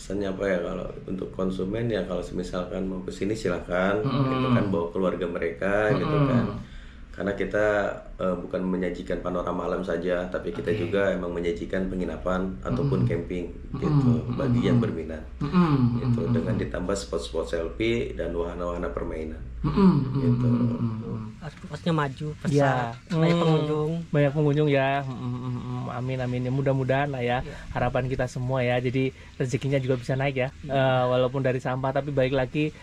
pesannya apa ya, kalau untuk konsumen ya kalau misalkan mau kesini silakan, gitu kan, bawa keluarga mereka gitu kan, karena kita bukan menyajikan panorama alam saja, tapi kita juga emang menyajikan penginapan ataupun camping gitu bagi yang berminat gitu, dengan ditambah spot-spot selfie dan wahana-wahana permainan gitu. Pasnya maju, Ya, pesat, banyak pengunjung. banyak pengunjung ya. Amin amin ya, mudah-mudahan lah ya, harapan kita semua ya, jadi rezekinya juga bisa naik ya. Walaupun dari sampah, tapi balik lagi,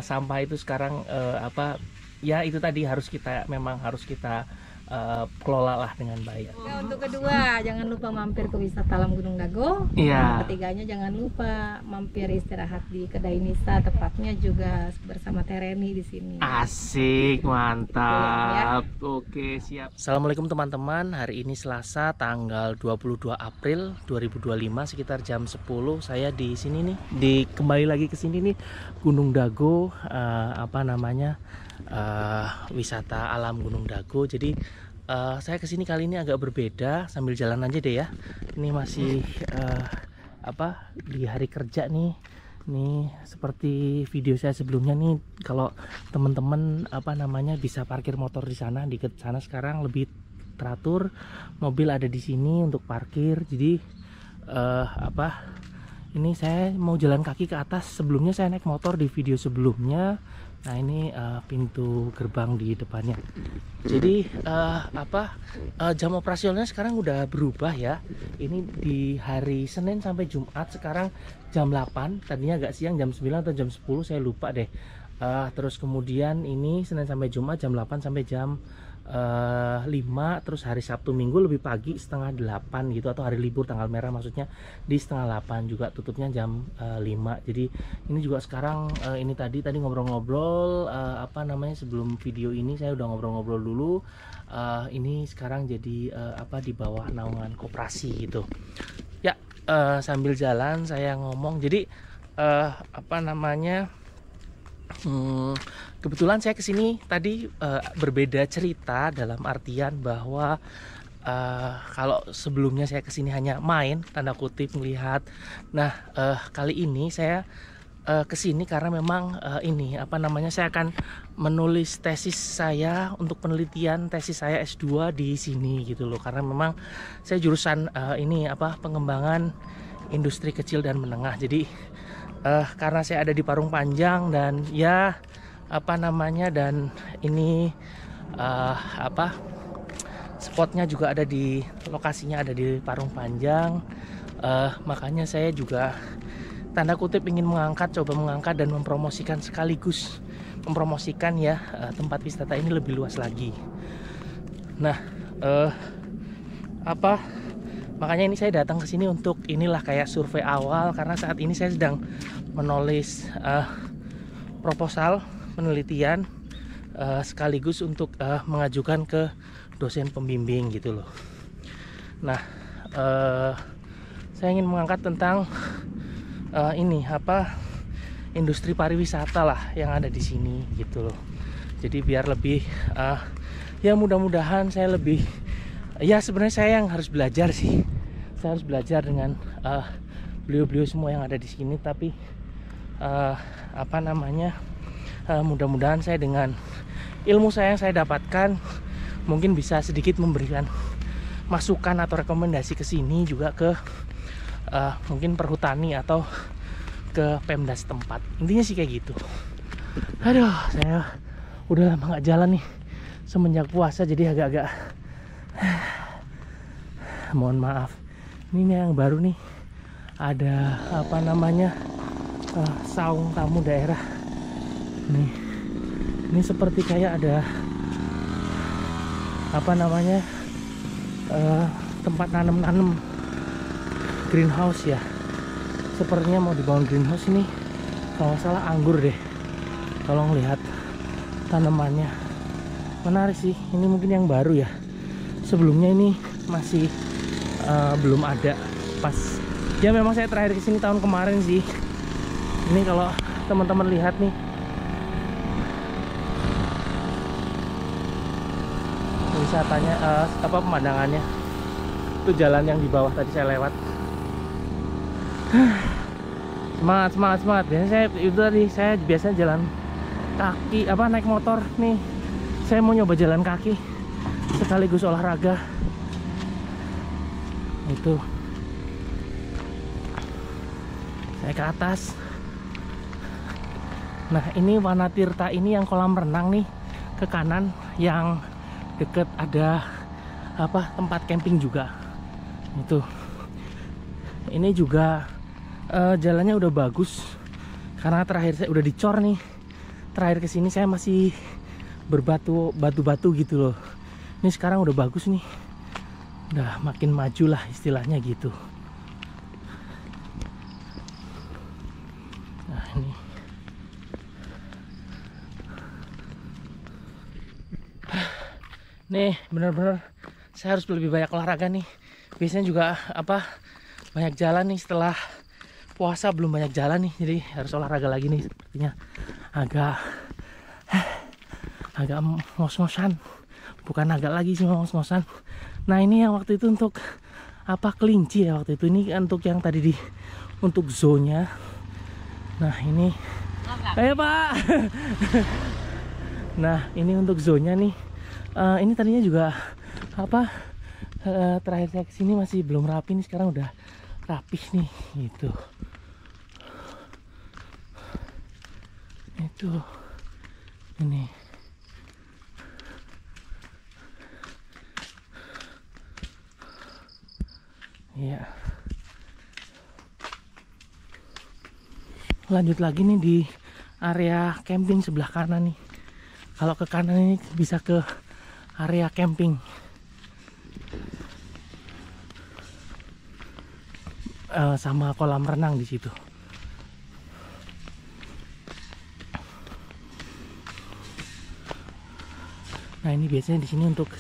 sampah itu sekarang apa ya, itu tadi harus kita kelola lah dengan baik. Ya, untuk kedua, jangan lupa mampir ke wisata alam Gunung Dago. Iya. Ketiganya, jangan lupa mampir istirahat di Kedai Nisa, tepatnya juga bersama Tereni di sini. Asik, mantap. Oke, siap. Assalamualaikum teman-teman. Hari ini Selasa tanggal 22 April 2025 sekitar jam 10. Saya di sini nih, kembali lagi ke sini nih, Gunung Dago, wisata alam Gunung Dago. Jadi saya kesini kali ini agak berbeda, sambil jalan aja deh ya. Ini masih di hari kerja nih. Nih seperti video saya sebelumnya nih, kalau teman-teman bisa parkir motor di sana, di sana sekarang lebih teratur, mobil ada di sini untuk parkir. Jadi ini saya mau jalan kaki ke atas. Sebelumnya saya naik motor di video sebelumnya. Nah ini pintu gerbang di depannya. Jadi jam operasionalnya sekarang udah berubah ya. Ini di hari Senin sampai Jumat sekarang jam 8. Tadinya agak siang, jam 9 atau jam 10 saya lupa deh. Terus kemudian ini Senin sampai Jumat jam 8 sampai jam 5. Terus hari Sabtu Minggu lebih pagi setengah 8 gitu, atau hari libur tanggal merah maksudnya di setengah 8 juga, tutupnya jam 5. Jadi ini juga sekarang ini tadi ngobrol-ngobrol sebelum video ini saya udah ngobrol-ngobrol dulu. Ini sekarang jadi di bawah naungan koperasi gitu ya. Sambil jalan saya ngomong, jadi kebetulan saya kesini tadi berbeda cerita, dalam artian bahwa kalau sebelumnya saya kesini hanya main, tanda kutip, melihat. Nah kali ini saya kesini karena memang saya akan menulis tesis saya untuk penelitian tesis saya S2 di sini gitu loh. Karena memang saya jurusan pengembangan industri kecil dan menengah. Jadi karena saya ada di Parung Panjang dan dan ini spotnya juga ada di lokasinya, ada di Parung Panjang, makanya saya juga tanda kutip ingin coba mengangkat dan mempromosikan, sekaligus mempromosikan ya tempat wisata ini lebih luas lagi. Nah makanya ini saya datang ke sini untuk kayak survei awal, karena saat ini saya sedang menulis proposal penelitian sekaligus untuk mengajukan ke dosen pembimbing gitu loh. Nah saya ingin mengangkat tentang industri pariwisata lah yang ada di sini gitu loh. Jadi biar lebih ya mudah-mudahan saya lebih, ya sebenarnya saya yang harus belajar sih. Saya harus belajar dengan beliau-beliau semua yang ada di sini, tapi mudah-mudahan saya dengan ilmu saya yang saya dapatkan mungkin bisa sedikit memberikan masukan atau rekomendasi ke sini, juga ke mungkin perhutani atau ke Pemda setempat. Intinya sih kayak gitu. Aduh, saya udah lama nggak jalan nih semenjak puasa, jadi agak-agak mohon maaf. Ini yang baru nih, ada saung tamu daerah nih. Ini seperti kayak ada tempat nanam greenhouse ya. Sepertinya mau dibangun greenhouse ini, kalau nggak salah anggur deh kalau ngelihat tanamannya. Menarik sih, ini mungkin yang baru ya. Sebelumnya ini masih belum ada. Pas ya memang saya terakhir kesini tahun kemarin sih. Ini kalau teman-teman lihat nih, wisatanya pemandangannya, itu jalan yang di bawah tadi saya lewat. Semangat. Biasanya saya itu tadi saya biasanya jalan kaki naik motor nih. Saya mau nyoba jalan kaki sekaligus olahraga. Itu. Saya ke atas. Nah, ini Wanatirta ini yang kolam renang nih ke kanan yang deket ada tempat camping juga. Itu. Ini juga jalannya udah bagus karena terakhir saya udah dicor nih. Terakhir kesini saya masih batu-batu gitu loh. Ini sekarang udah bagus nih, udah makin maju lah istilahnya gitu. Nah ini nih bener-bener saya harus lebih banyak olahraga nih. Biasanya juga banyak jalan nih, setelah puasa belum banyak jalan nih, jadi harus olahraga lagi nih. Sepertinya agak ngos-ngosan, bukan agak lagi sih, ngos-ngosan. Nah ini yang waktu itu untuk kelinci ya, waktu itu ini untuk yang tadi untuk zoonya. Nah ini ayo Pak. Nah ini untuk zoonya nih. Ini tadinya juga terakhir saya kesini masih belum rapi nih, sekarang udah rapih nih gitu. Itu ini ya. Lanjut lagi nih di area camping sebelah kanan nih. Kalau ke kanan ini bisa ke area camping. Sama kolam renang di situ. Nah ini biasanya di sini untuk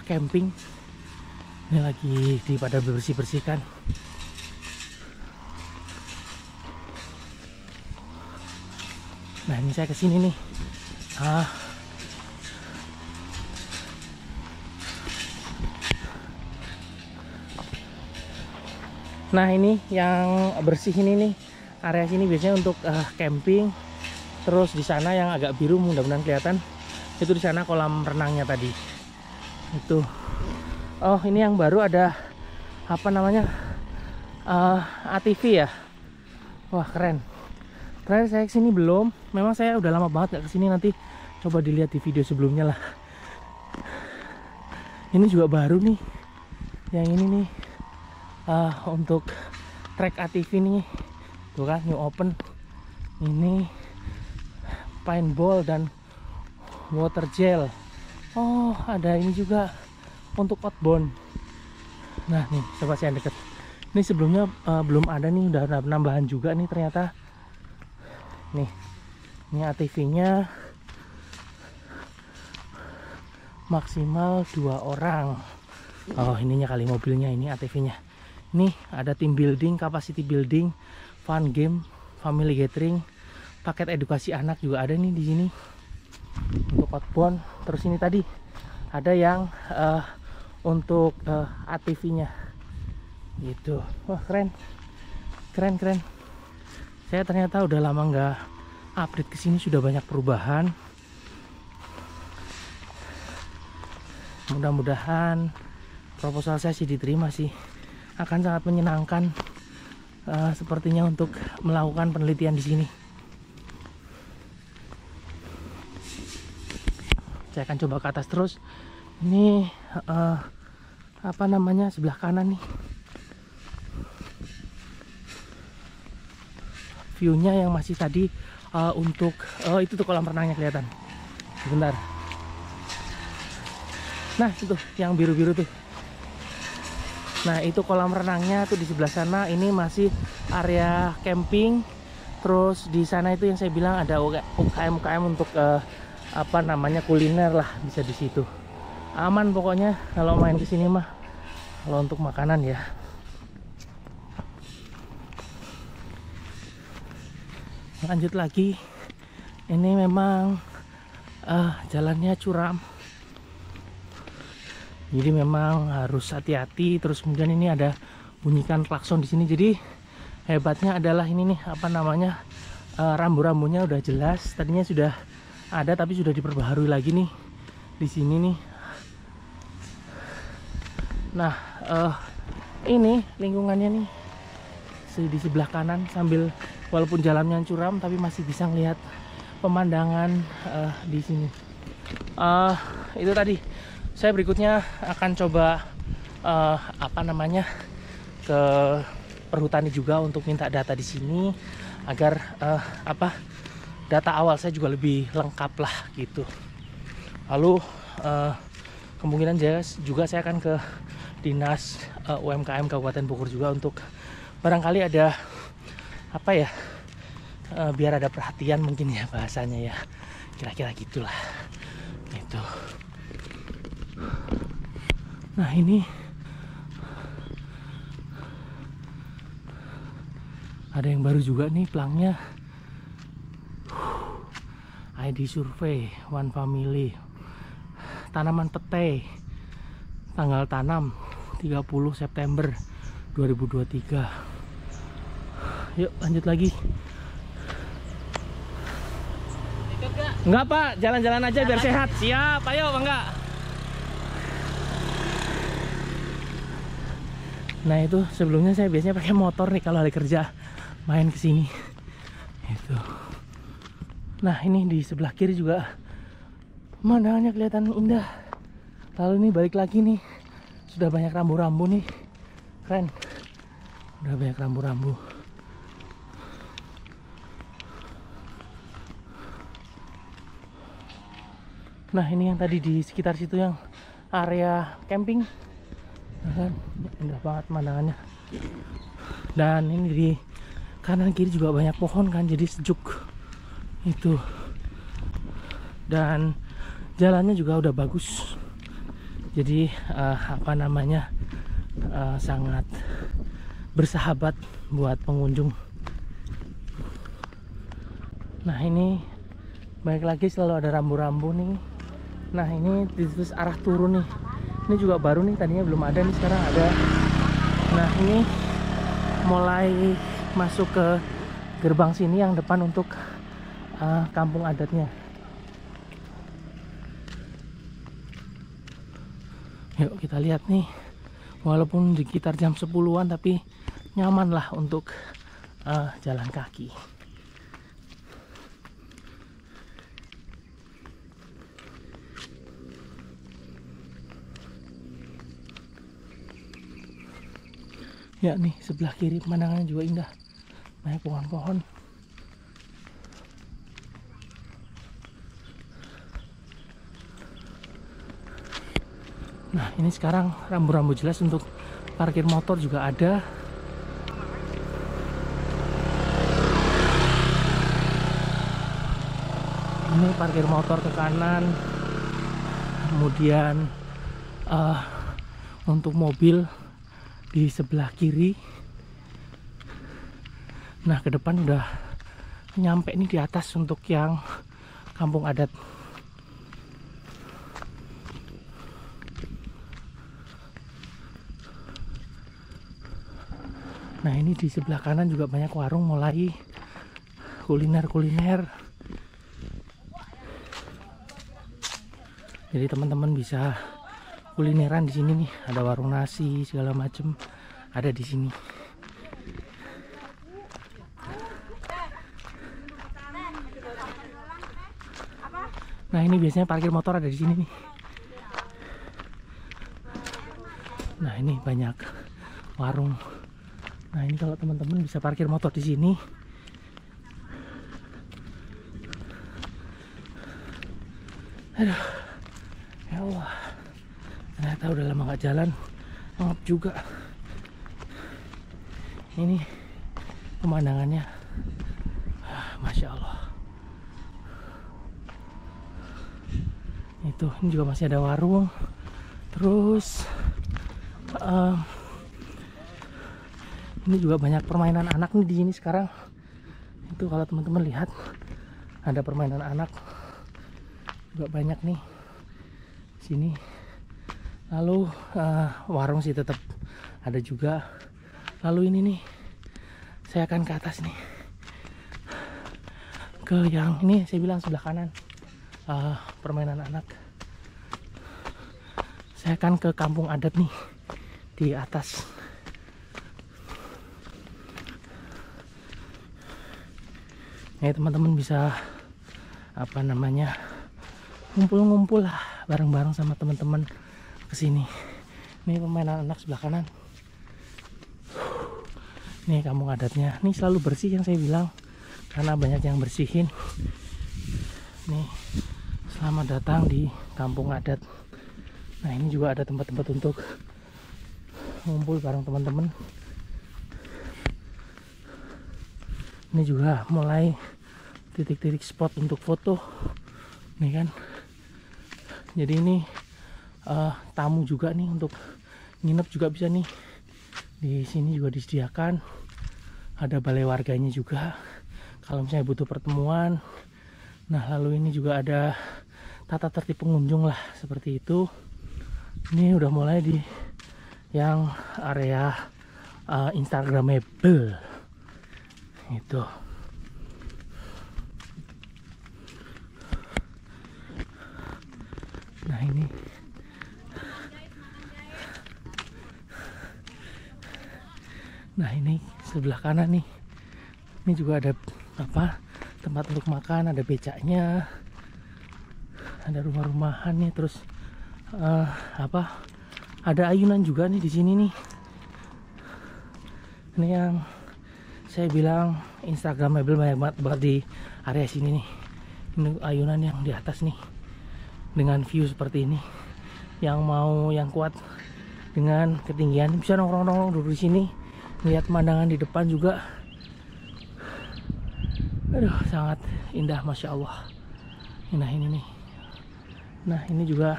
camping. Ini lagi pada bersih-bersihkan. Nah ini saya kesini nih. Nah ini yang bersih ini nih, area sini biasanya untuk camping. Terus di sana yang agak biru mudah-mudahan kelihatan, itu di sana kolam renangnya tadi. Itu. Oh ini yang baru ada ATV ya. Wah keren. Terakhir saya kesini belum. Memang saya udah lama banget gak kesini, nanti coba dilihat di video sebelumnya lah. Ini juga baru nih. Yang ini nih. Untuk trek ATV nih, tuh kan new open. Ini paintball dan water gel. Oh ada ini juga untuk outbound. Nah nih coba saya deket. Ini sebelumnya belum ada nih, udah ada penambahan juga nih ternyata. Nih ini ATV-nya maksimal 2 orang. Oh ininya kali mobilnya, ini ATV-nya. Nih ada team building, capacity building, fun game, family gathering, paket edukasi anak juga ada nih di sini untuk outbound. Terus ini tadi ada yang untuk ATV-nya gitu. Wah keren. Saya ternyata udah lama nggak update kesini, sudah banyak perubahan. Mudah-mudahan proposal saya sih diterima sih. Akan sangat menyenangkan sepertinya untuk melakukan penelitian di sini. Saya akan coba ke atas terus. Ini sebelah kanan nih. View-nya yang masih tadi untuk itu tuh kolam renangnya kelihatan. Sebentar. Nah, itu yang biru-biru tuh. Nah itu kolam renangnya tuh di sebelah sana. Ini masih area camping. Terus di sana itu yang saya bilang ada UKM untuk kuliner lah, bisa di situ. Aman pokoknya kalau main kesini mah. Kalau untuk makanan ya. Lanjut lagi. Ini memang jalannya curam. Jadi memang harus hati-hati. Terus kemudian ini ada bunyikan klakson di sini. Jadi hebatnya adalah ini nih, apa namanya, rambu-rambunya udah jelas. Tadinya sudah ada tapi sudah diperbaharui lagi nih di sini nih. Nah, ini lingkungannya nih di sebelah kanan, sambil walaupun jalannya curam tapi masih bisa ngelihat pemandangan di sini. Itu tadi. Saya berikutnya akan coba apa namanya, ke perhutani juga untuk minta data di sini agar data awal saya juga lebih lengkap lah gitu. Lalu kemungkinan juga saya akan ke dinas UMKM Kabupaten Bogor juga untuk barangkali ada apa ya, biar ada perhatian mungkin ya bahasanya ya, kira-kira gitulah gitu. Nah ini ada yang baru juga nih pelangnya, ID survei One Family, tanaman petai, tanggal tanam 30 September 2023. Yuk lanjut lagi. Enggak Pak, jalan-jalan aja biar sehat. Siap, ayo Bangga. Nah itu sebelumnya saya biasanya pakai motor nih kalau hari kerja main ke sini. Itu. Nah ini di sebelah kiri juga pemandangannya kelihatan indah. Lalu ini balik lagi nih, sudah banyak rambu-rambu nih, keren. Udah banyak rambu-rambu. Nah ini yang tadi di sekitar situ yang area camping, nah, kan indah banget pemandangannya. Dan ini di kanan kiri juga banyak pohon kan, jadi sejuk itu. Dan jalannya juga udah bagus, jadi apa namanya, sangat bersahabat buat pengunjung. Nah ini balik lagi selalu ada rambu-rambu nih. Nah ini terus arah turun nih, ini juga baru nih, tadinya belum ada nih, sekarang ada. Nah ini mulai masuk ke gerbang sini yang depan untuk kampung adatnya. Yuk kita lihat nih, walaupun di sekitar jam 10-an tapi nyaman lah untuk jalan kaki. Ya nih sebelah kiri pemandangannya juga indah, banyak pohon-pohon. Nah ini sekarang rambu-rambu jelas untuk parkir motor juga ada. Ini parkir motor ke kanan, kemudian untuk mobil di sebelah kiri. Nah ke depan udah nyampe nih di atas untuk yang kampung adat. Nah ini di sebelah kanan juga banyak warung, mulai kuliner-kuliner. Jadi teman-teman bisa kulineran di sini nih, ada warung nasi segala macem ada di sini. Nah ini biasanya parkir motor ada di sini nih. Nah ini banyak warung. Nah ini kalau teman-teman bisa parkir motor di sini. Aduh, ya Allah. Ternyata udah lama gak jalan, ngap juga. Ini pemandangannya, Masya Allah. Itu ini juga masih ada warung. Terus ini juga banyak permainan anak nih di sini sekarang. Itu kalau teman-teman lihat ada permainan anak juga banyak nih sini. Lalu warung sih tetap ada juga. Lalu ini nih Saya akan ke atas nih, ke yang ini saya bilang sebelah kanan, permainan anak. Saya akan ke kampung adat nih di atas. Nih teman-teman bisa apa namanya, ngumpul-ngumpul lah bareng-bareng sama teman-teman kesini. Ini permainan anak sebelah kanan. Nih kampung adatnya. Ini selalu bersih yang saya bilang, karena banyak yang bersihin. Nih, selamat datang di kampung adat. Nah ini juga ada tempat-tempat untuk ngumpul bareng teman-teman. Ini juga mulai titik-titik spot untuk foto, nih kan. Jadi ini tamu juga nih, untuk nginep juga bisa nih. Di sini juga disediakan, ada balai warganya juga kalau misalnya butuh pertemuan. Nah lalu ini juga ada tata tertib pengunjung lah, seperti itu. Ini udah mulai di yang area Instagramable itu. Nah ini sebelah kanan nih. Ini juga ada apa, tempat untuk makan, ada becaknya, ada rumah-rumahan nih, terus apa, ada ayunan juga nih di sini nih. Ini yang saya bilang Instagramable banyak banget di area sini nih. Ini ayunan yang di atas nih, dengan view seperti ini. Yang mau yang kuat dengan ketinggian bisa nongkrong-nongkrong dulu di sini, lihat pemandangan di depan juga. Aduh, sangat indah, masya Allah. Nah ini nih. Nah ini juga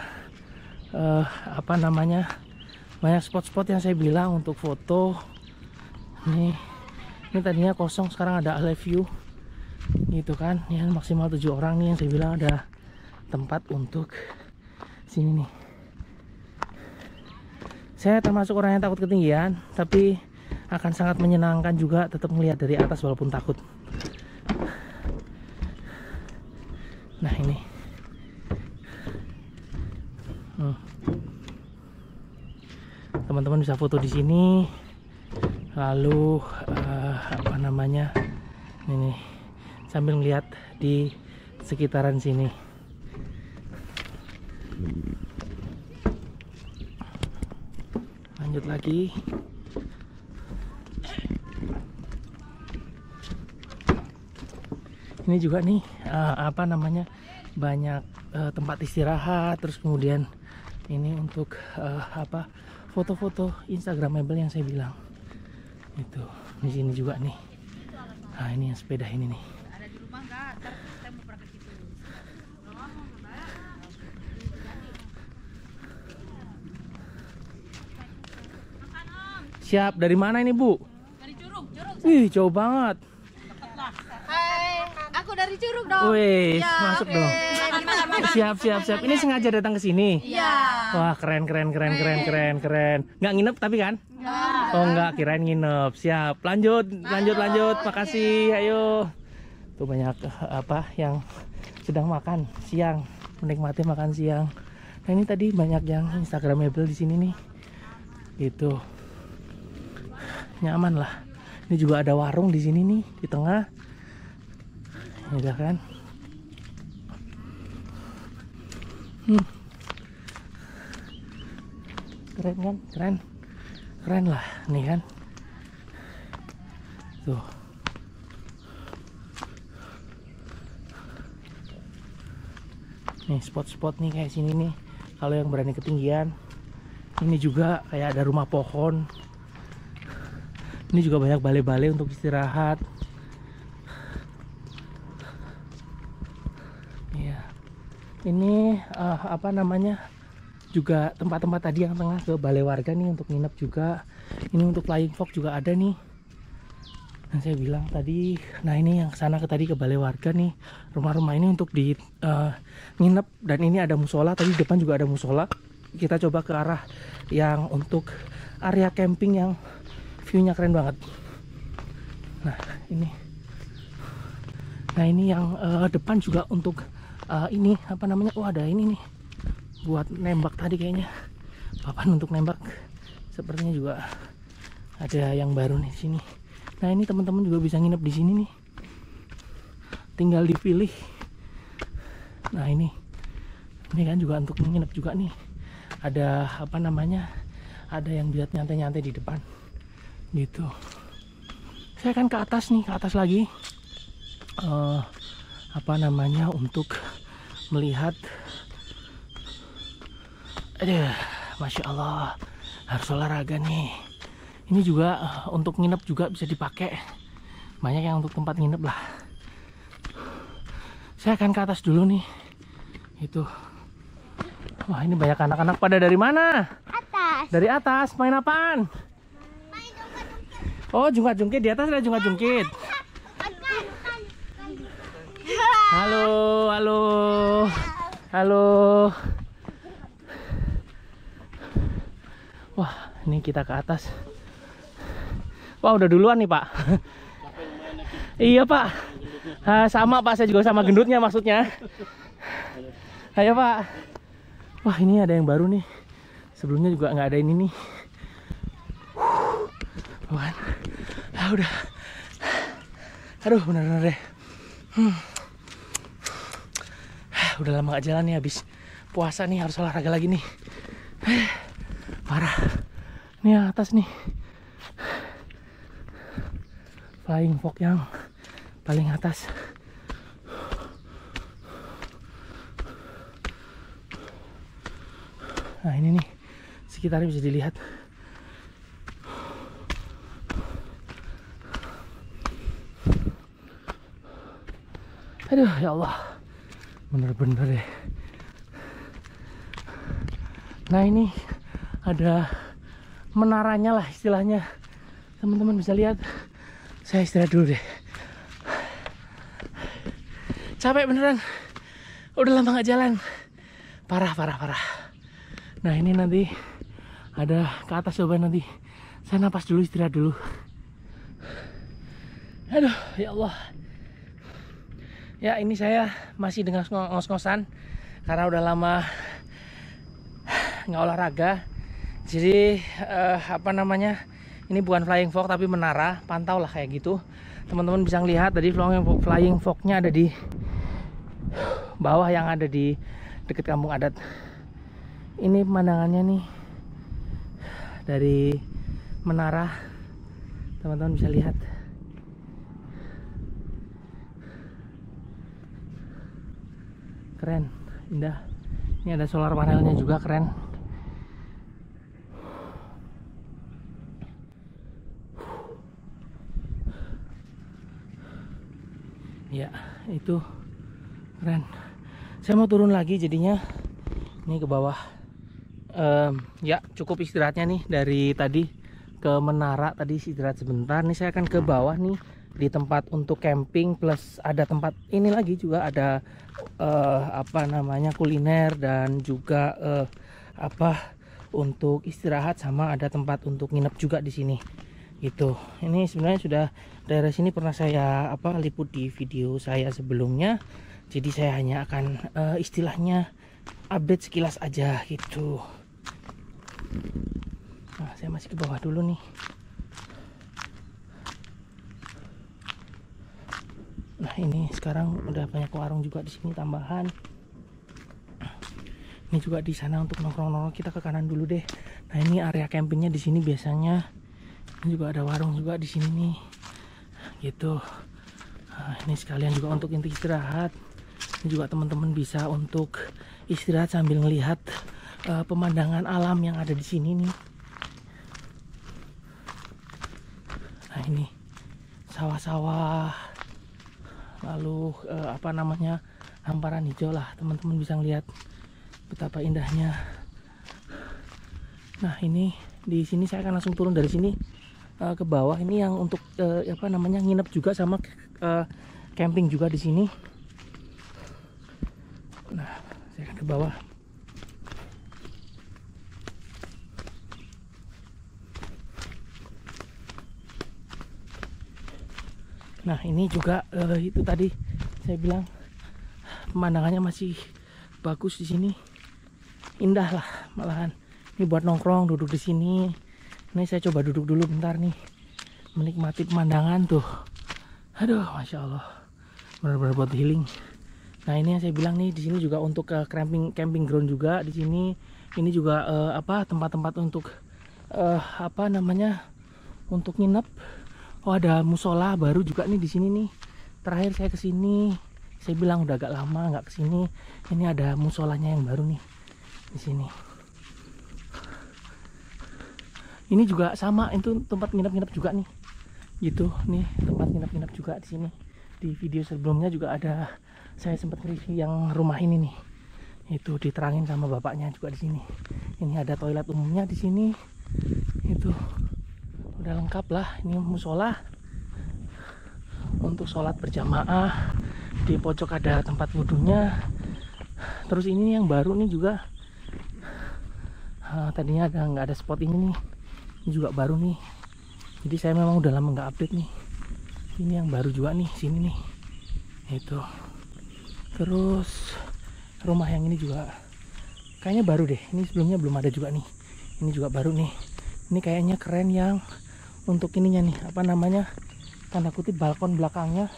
apa namanya, banyak spot-spot yang saya bilang untuk foto. Ini tadinya kosong, sekarang ada live view gitu kan ya, maksimal 7 orang nih yang saya bilang ada tempat untuk sini nih. Saya termasuk orang yang takut ketinggian, tapi akan sangat menyenangkan juga tetap melihat dari atas walaupun takut. Nah ini teman-teman bisa foto di sini. Lalu apa namanya, ini sambil melihat di sekitaran sini. Lanjut lagi. Ini juga nih apa namanya, banyak tempat istirahat, terus kemudian ini untuk apa, foto-foto Instagramable yang saya bilang itu. Di sini juga nih. Nah ini yang sepeda ini nih. Siap, dari mana ini Bu? Dari Curug. Wih, jauh banget. Hai, aku dari Curug dong. Wih, Ya, masuk oke. dong. Siap. Ini sengaja datang ke sini. Iya. Wah, keren. Nggak nginep tapi kan? Enggak. Oh enggak, kirain nginep. Siap, lanjut. Makasih, ayo. Tuh banyak apa yang sedang makan siang, menikmati makan siang. Nah ini tadi banyak yang Instagramable di sini nih. Itu nyaman lah. Ini juga ada warung di sini nih di tengah. Ya kan? Keren kan? Keren lah nih kan. Tuh. Nih spot-spot nih kayak sini nih. Kalau yang berani ketinggian, ini juga kayak ada rumah pohon. Ini juga banyak balai-balai untuk istirahat. Ya. Ini apa namanya? Juga tempat-tempat tadi yang tengah ke balai warga nih untuk nginep juga. Ini untuk flying fox juga ada nih. Nah saya bilang tadi, nah ini yang kesana ke balai warga nih. Rumah-rumah ini untuk di nginep, dan ini ada musola. Tadi di depan juga ada musola. Kita coba ke arah yang untuk area camping yang view-nya keren banget. Nah ini, yang depan juga untuk ini apa namanya? Oh ada ini nih buat nembak tadi kayaknya, papan untuk nembak. Sepertinya juga ada yang baru nih di sini. Nah ini teman-teman juga bisa nginep di sini nih, tinggal dipilih. Nah ini kan juga untuk nginep juga nih. Ada apa namanya? Ada yang bisa nyantai-nyantai di depan gitu. Saya akan ke atas nih, ke atas lagi. Apa namanya, untuk melihat. Aduh, Masya Allah, harus olahraga nih. Ini juga untuk nginep juga bisa dipakai. Banyak yang untuk tempat nginep lah. Saya akan ke atas dulu nih. Itu. Wah, ini banyak anak-anak pada dari mana? Atas. Dari atas, main apaan? Main jungkit-jungkit. Oh, jungkat-jungkit, di atas ada jungkat-jungkit. Halo, halo. Halo. Wah, ini kita ke atas. Wah, udah duluan nih, Pak. Iya, Pak. Sama, Pak. Saya juga sama gendutnya maksudnya. Ayo, Pak. Wah, ini ada yang baru nih. Sebelumnya juga nggak ada ini nih. Wah, udah. Aduh, bener-bener deh. Udah lama gak jalan nih, habis puasa nih, harus olahraga lagi nih. Parah. Ini atas nih, flying fox yang paling atas. Nah ini nih, sekitarnya bisa dilihat. Aduh ya Allah, bener-bener deh. Nah ini ada menaranya lah istilahnya, teman-teman bisa lihat. Saya istirahat dulu deh, capek beneran, udah lama gak jalan, parah. Nah ini nanti ada ke atas, coba nanti saya napas dulu, istirahat dulu. Aduh ya Allah. Ya ini saya masih dengan ngos-ngosan karena udah lama nggak olahraga. Jadi apa namanya, ini bukan flying fox tapi menara pantau lah kayak gitu. Teman-teman bisa lihat tadi flying fox-nya ada di bawah yang ada di dekat kampung adat. Ini pemandangannya nih dari menara, teman-teman bisa lihat. Keren, indah. Ini ada solar panelnya juga, keren. Ya, itu keren. Saya mau turun lagi jadinya. Ini ke bawah. Ya, cukup istirahatnya nih dari tadi ke menara. Tadi istirahat sebentar. Nih saya akan ke bawah nih, di tempat untuk camping, plus ada tempat ini lagi juga ada apa namanya, kuliner, dan juga apa untuk istirahat, sama ada tempat untuk nginep juga di sini gitu. Ini sebenarnya sudah daerah sini pernah saya liput di video saya sebelumnya, jadi saya hanya akan istilahnya update sekilas aja gitu. Nah saya masih ke bawah dulu nih. Nah ini sekarang udah banyak warung juga di sini tambahan. Ini juga di sana untuk nongkrong-nongkrong, kita ke kanan dulu deh. Nah ini area campingnya di sini biasanya. Ini juga ada warung juga di sini nih, gitu. Nah, ini sekalian juga untuk istirahat. Ini juga teman-teman bisa untuk istirahat sambil melihat pemandangan alam yang ada di sini nih. Nah ini sawah-sawah, lalu apa namanya, hamparan hijau lah, teman-teman bisa lihat betapa indahnya. Nah ini di sini saya akan langsung turun dari sini ke bawah. Ini yang untuk apa namanya, nginep juga sama camping juga di sini. Nah saya akan ke bawah. Nah ini juga itu tadi saya bilang pemandangannya masih bagus di sini, indah lah malahan. Ini buat nongkrong, duduk di sini. Ini saya coba duduk dulu bentar nih, menikmati pemandangan tuh. Aduh, masya Allah, benar-benar buat healing. Nah ini yang saya bilang nih, di sini juga untuk camping ground juga di sini. Ini juga tempat-tempat untuk untuk nginep. Oh ada musola baru juga nih di sini nih. Terakhir saya kesini, saya bilang udah agak lama nggak kesini. Ini ada musolanya yang baru nih di sini. Ini juga sama, itu tempat nginep-nginep juga nih. Gitu nih, tempat nginep-nginep juga di sini. Di video sebelumnya juga ada, saya sempat review yang rumah ini nih. Itu diterangin sama bapaknya juga di sini. Ini ada toilet umumnya di sini. Itu udah lengkap lah. Ini musola untuk sholat berjamaah. Di pojok ada tempat wudhunya. Terus ini yang baru nih juga. Tadinya nggak ada spot ini nih. Ini juga baru nih. Jadi saya memang udah lama nggak update nih. Ini yang baru juga nih sini nih. Itu. Terus rumah yang ini juga kayaknya baru deh. Ini sebelumnya belum ada juga nih. Ini juga baru nih. Ini kayaknya keren yang untuk ininya nih, tanda kutip balkon belakangnya.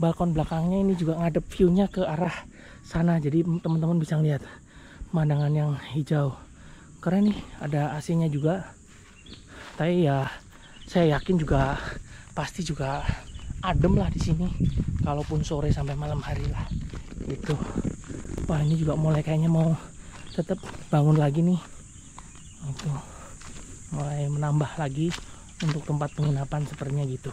Balkon belakangnya ini juga ngadep view-nya ke arah sana. Jadi teman-teman bisa lihat pemandangan yang hijau. Keren nih, ada AC-nya juga. Tapi ya saya yakin juga pasti juga adem lah di sini. Kalaupun sore sampai malam hari lah. Gitu. Wah ini juga mulai kayaknya mau tetap bangun lagi nih. Itu mulai menambah lagi untuk tempat penginapan sepertinya gitu.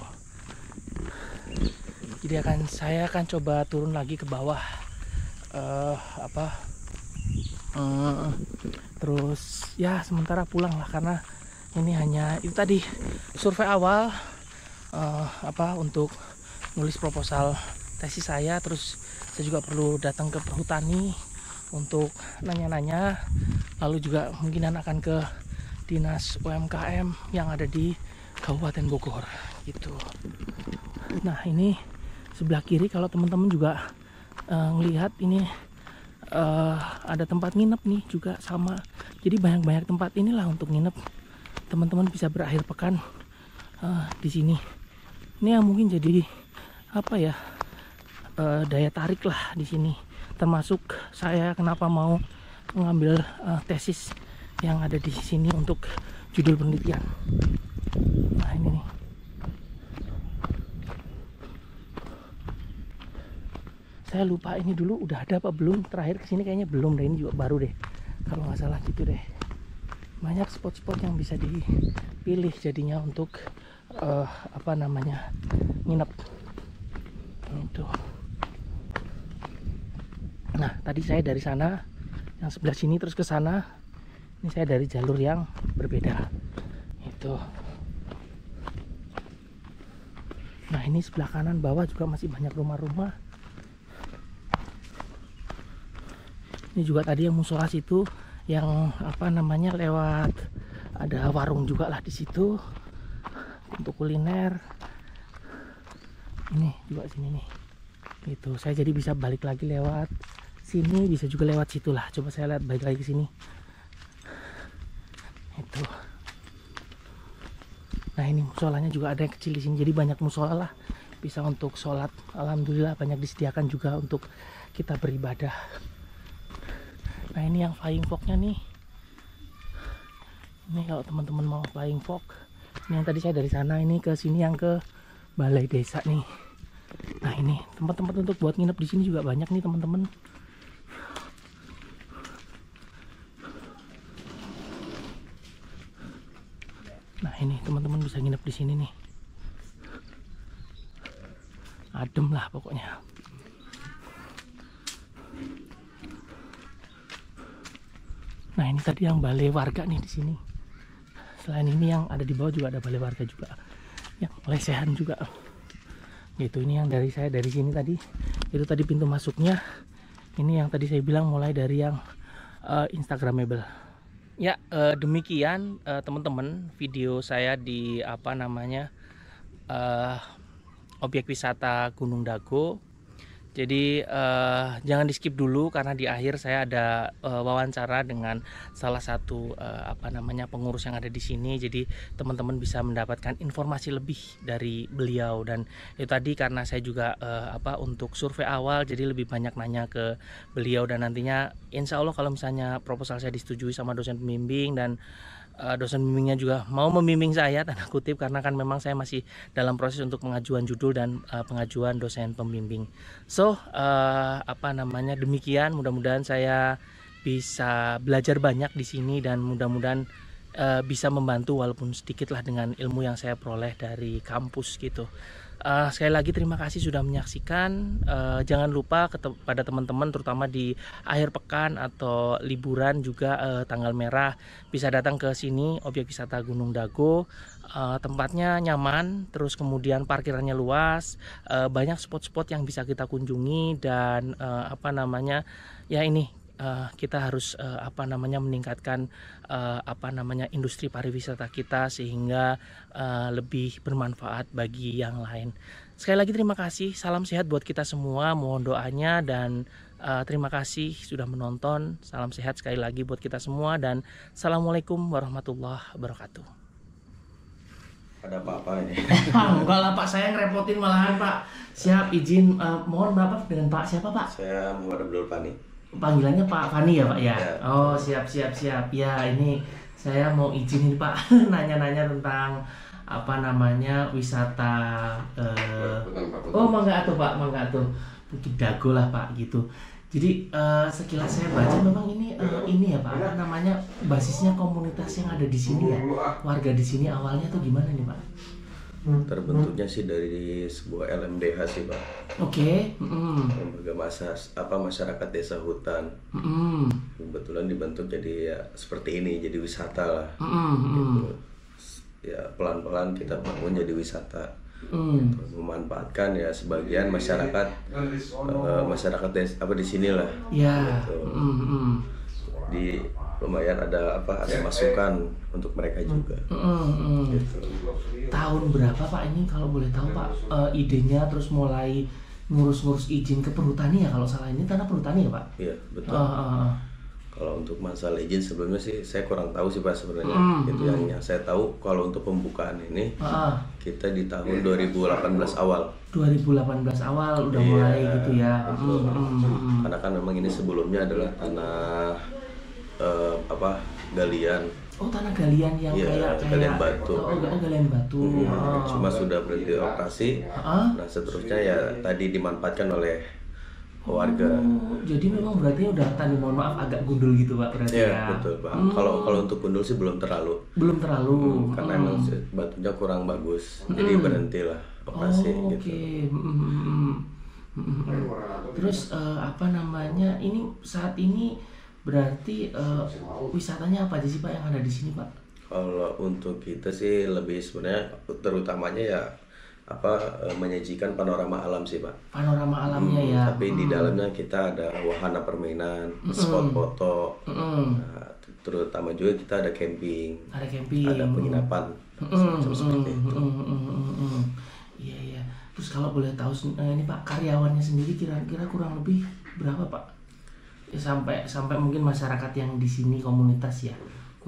Jadi saya akan coba turun lagi ke bawah. Terus ya sementara pulang lah, karena ini hanya itu tadi survei awal untuk nulis proposal tesis saya. Terus saya juga perlu datang ke perhutani untuk nanya-nanya, lalu juga kemungkinan akan ke dinas UMKM yang ada di Kabupaten Bogor gitu. Nah ini sebelah kiri kalau teman-teman juga ngelihat ini ada tempat nginep nih juga sama. Jadi banyak-banyak tempat inilah untuk nginep. Teman-teman bisa berakhir pekan di sini. Ini yang mungkin jadi daya tarik lah di sini. Termasuk saya kenapa mau mengambil tesis yang ada di sini untuk judul penelitian. Nah ini nih. Saya lupa ini dulu udah ada apa belum. Terakhir kesini kayaknya belum deh. Ini juga baru deh kalau nggak salah gitu deh. Banyak spot-spot yang bisa dipilih jadinya untuk nginep itu. Nah tadi saya dari sana yang sebelah sini terus ke sana. Ini saya dari jalur yang berbeda itu. Nah ini sebelah kanan bawah juga masih banyak rumah-rumah. Ini juga tadi yang musola situ yang lewat ada warung juga lah di situ untuk kuliner. Ini juga sini nih. Gitu. Saya jadi bisa balik lagi lewat sini, bisa juga lewat situ lah. Coba saya lihat balik lagi ke sini. Itu. Nah ini musolanya juga ada yang kecil di sini. Jadi banyak musola lah. Bisa untuk sholat. Alhamdulillah banyak disediakan juga untuk kita beribadah. Nah ini yang flying fox-nya nih. Ini kalau teman-teman mau flying fox. Ini yang tadi saya dari sana ini ke sini yang ke balai desa nih. Nah ini tempat-tempat untuk buat nginep di sini juga banyak nih teman-teman. Nah ini teman-teman bisa nginep di sini nih. Adem lah pokoknya. Nah ini tadi yang balai warga nih di sini. Selain ini yang ada di bawah juga ada balai warga juga. Yang lesehan juga. Gitu, ini yang dari saya dari sini tadi. Itu tadi pintu masuknya. Ini yang tadi saya bilang mulai dari yang Instagramable. Ya demikian teman-teman video saya di objek wisata Gunung Dago. Jadi jangan di skip dulu karena di akhir saya ada wawancara dengan salah satu pengurus yang ada di sini. Jadi teman-teman bisa mendapatkan informasi lebih dari beliau, dan itu tadi karena saya juga untuk survei awal jadi lebih banyak nanya ke beliau, dan nantinya insya Allah kalau misalnya proposal saya disetujui sama dosen pembimbing dan dosen pembimbingnya juga mau membimbing saya tanda kutip, karena kan memang saya masih dalam proses untuk pengajuan judul dan pengajuan dosen pembimbing. So demikian, mudah-mudahan saya bisa belajar banyak di sini dan mudah-mudahan bisa membantu walaupun sedikit lah dengan ilmu yang saya peroleh dari kampus gitu. Sekali lagi terima kasih sudah menyaksikan. Jangan lupa pada teman-teman terutama di akhir pekan atau liburan juga tanggal merah bisa datang ke sini objek wisata Gunung Dago. Tempatnya nyaman, terus kemudian parkirannya luas, banyak spot-spot yang bisa kita kunjungi, dan kita harus meningkatkan industri pariwisata kita sehingga lebih bermanfaat bagi yang lain. Sekali lagi terima kasih, salam sehat buat kita semua, mohon doanya, dan terima kasih sudah menonton. Salam sehat sekali lagi buat kita semua, dan assalamualaikum warahmatullahi wabarakatuh. Ada apa-apa ini? Enggak lah Pak, saya ngerepotin malahan Pak. Siap, izin, mohon Bapak dengan Pak siapa Pak? Saya Muhammad Abdul Fani. Panggilannya Pak Fani ya Pak ya? Ya. Oh siap. Ya ini saya mau izin ini Pak nanya-nanya tentang wisata. Oh mangga atuh Pak, mangga atuh. Bukit Dago lah Pak gitu. Jadi sekilas saya baca memang ini ya Pak, basisnya komunitas yang ada di sini ya. Warga di sini awalnya tuh gimana nih Pak? Terbentuknya sih dari sebuah LMDH sih Pak. Oke. Lembaga masyarakat desa hutan. Kebetulan dibentuk jadi ya seperti ini, jadi wisata lah. Gitu. Ya pelan-pelan kita bangun jadi wisata. Memanfaatkan ya sebagian masyarakat desa di sinilah. Ya. Gitu. Di lumayan ada masukan untuk mereka juga. Gitu. Tahun berapa Pak ini kalau boleh tahu Pak idenya, terus mulai ngurus izin ke perhutani ya, kalau salah ini tanah perhutani ya Pak? Iya betul. Kalau untuk masalah izin sebelumnya sih saya kurang tahu sih Pak sebenarnya. Itu yang saya tahu kalau untuk pembukaan ini kita di tahun 2018 awal. 2018 awal udah mulai gitu ya. Karena kan memang ini sebelumnya adalah tanah galian. Oh tanah galian yang kayak galian batu. Galian batu. Cuma sudah berhenti operasi. Nah seterusnya ya tadi dimanfaatkan oleh warga. Jadi memang berarti udah mohon maaf agak gundul gitu Pak berarti ya. Iya betul Pak. Kalau untuk gundul sih belum terlalu. Karena emang batunya kurang bagus. Jadi berhentilah operasi gitu. Terus ini saat ini berarti wisatanya apa aja sih Pak yang ada di sini Pak? Kalau untuk kita sih lebih sebenarnya terutamanya ya menyajikan panorama alam sih Pak. Panorama alamnya ya. Tapi di dalamnya kita ada wahana permainan, spot foto. Nah, terutama juga kita ada camping. Ada penginapan. Semacam seperti itu. Iya. Terus kalau boleh tahu ini Pak, karyawannya sendiri kira-kira kurang lebih berapa Pak? Ya, sampai mungkin masyarakat yang di sini komunitas ya.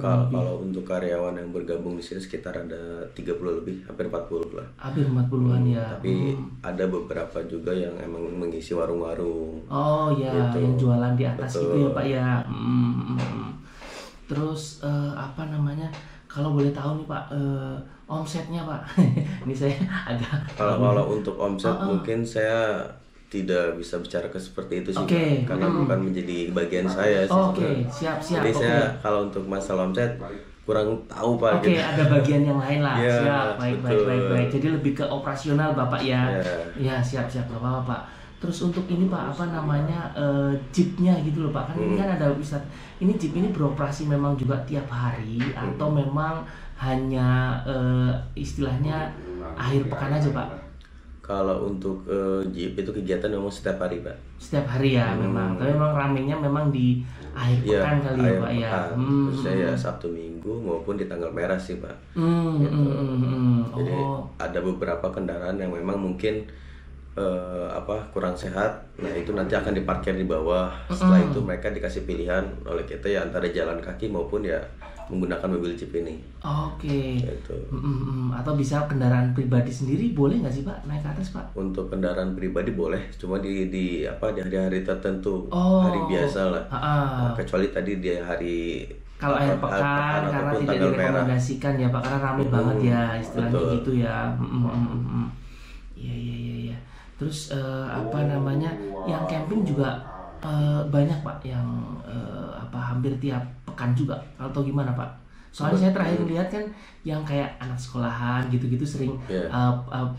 Kalau untuk karyawan yang bergabung di sini sekitar ada 30 lebih, hampir 40 lah. Hampir 40-an ya. Tapi ada beberapa juga yang emang mengisi warung-warung. Oh ya, gitu. Yang jualan di atas. Betul. Gitu ya Pak ya. Terus kalau boleh tahu nih Pak, omsetnya Pak. Ini saya agak. Kalau untuk omset mungkin saya tidak bisa bicara seperti itu sih, karena bukan menjadi bagian saya sih. Siap. Jadi saya kalau untuk masalah omset kurang tahu Pak. Ada bagian yang lain lah. Siap, baik. Jadi lebih ke operasional Bapak ya. Ya, siap Bapak. Terus untuk ini Pak, jeepnya gitu loh Pak, kan ini kan ada wisata. Ini jeep ini beroperasi memang juga tiap hari atau memang hanya istilahnya akhir pekan aja Pak? Kalau untuk jeep itu kegiatan memang setiap hari, Pak. Setiap hari ya memang. Tapi memang ramenya memang di akhir Iya, pekan kali ya akhir Pak ya. pekan. Khususnya ya Sabtu Minggu maupun di tanggal merah sih, Pak. Gitu. Jadi ada beberapa kendaraan yang memang mungkin kurang sehat. Nah, itu nanti akan diparkir di bawah. Setelah itu mereka dikasih pilihan oleh kita ya antara jalan kaki maupun ya menggunakan mobil jeep ini. Oke. Gitu. Atau bisa kendaraan pribadi sendiri boleh nggak sih Pak naik ke atas Pak? Untuk kendaraan pribadi boleh, cuma di hari-hari tertentu, hari biasa lah. Nah, kecuali tadi di hari kalau akhir pekan karena tidak direkomendasikan ya Pak, karena ramai banget ya istilahnya. Betul. Gitu ya. Iya. Terus yang camping juga banyak Pak yang hampir tiap pekan juga, atau gimana Pak? Soalnya saya terakhir lihat kan yang kayak anak sekolahan gitu-gitu sering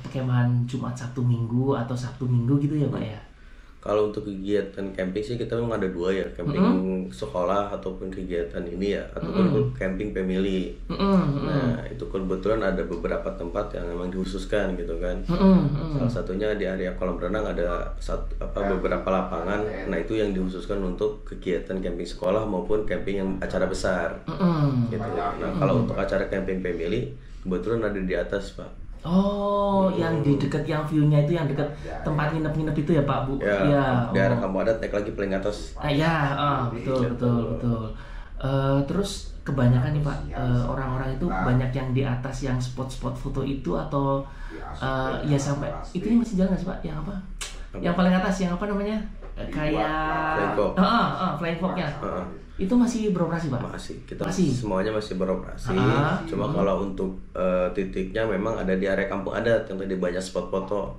perkemahan Jumat Sabtu Minggu atau Sabtu Minggu gitu ya Pak ya. Kalau untuk kegiatan camping sih kita memang ada dua ya, camping sekolah ataupun kegiatan ini ya, ataupun camping family. Nah, itu kebetulan ada beberapa tempat yang memang dikhususkan gitu kan. Salah satunya di area kolam renang ada beberapa lapangan. Nah, itu yang dikhususkan untuk kegiatan camping sekolah maupun camping yang acara besar. Gitu. Nah, kalau untuk acara camping family kebetulan ada di atas, Pak. Yang di dekat yang view-nya itu yang dekat tempat nginep-nginep itu ya Pak Bu? Ya. Di arah kamu adat naik lagi paling atas. Betul. Terus kebanyakan nih Pak orang-orang itu banyak yang di atas yang spot-spot foto itu atau ya sampai itu ini masih jalan nggak sih Pak? Yang apa? Yang paling atas yang apa namanya? Kayak Flying Fox-nya. Itu masih beroperasi Pak? Masih. Semuanya masih beroperasi. Cuma kalau untuk titiknya memang ada di area kampung adat yang tadi banyak spot foto.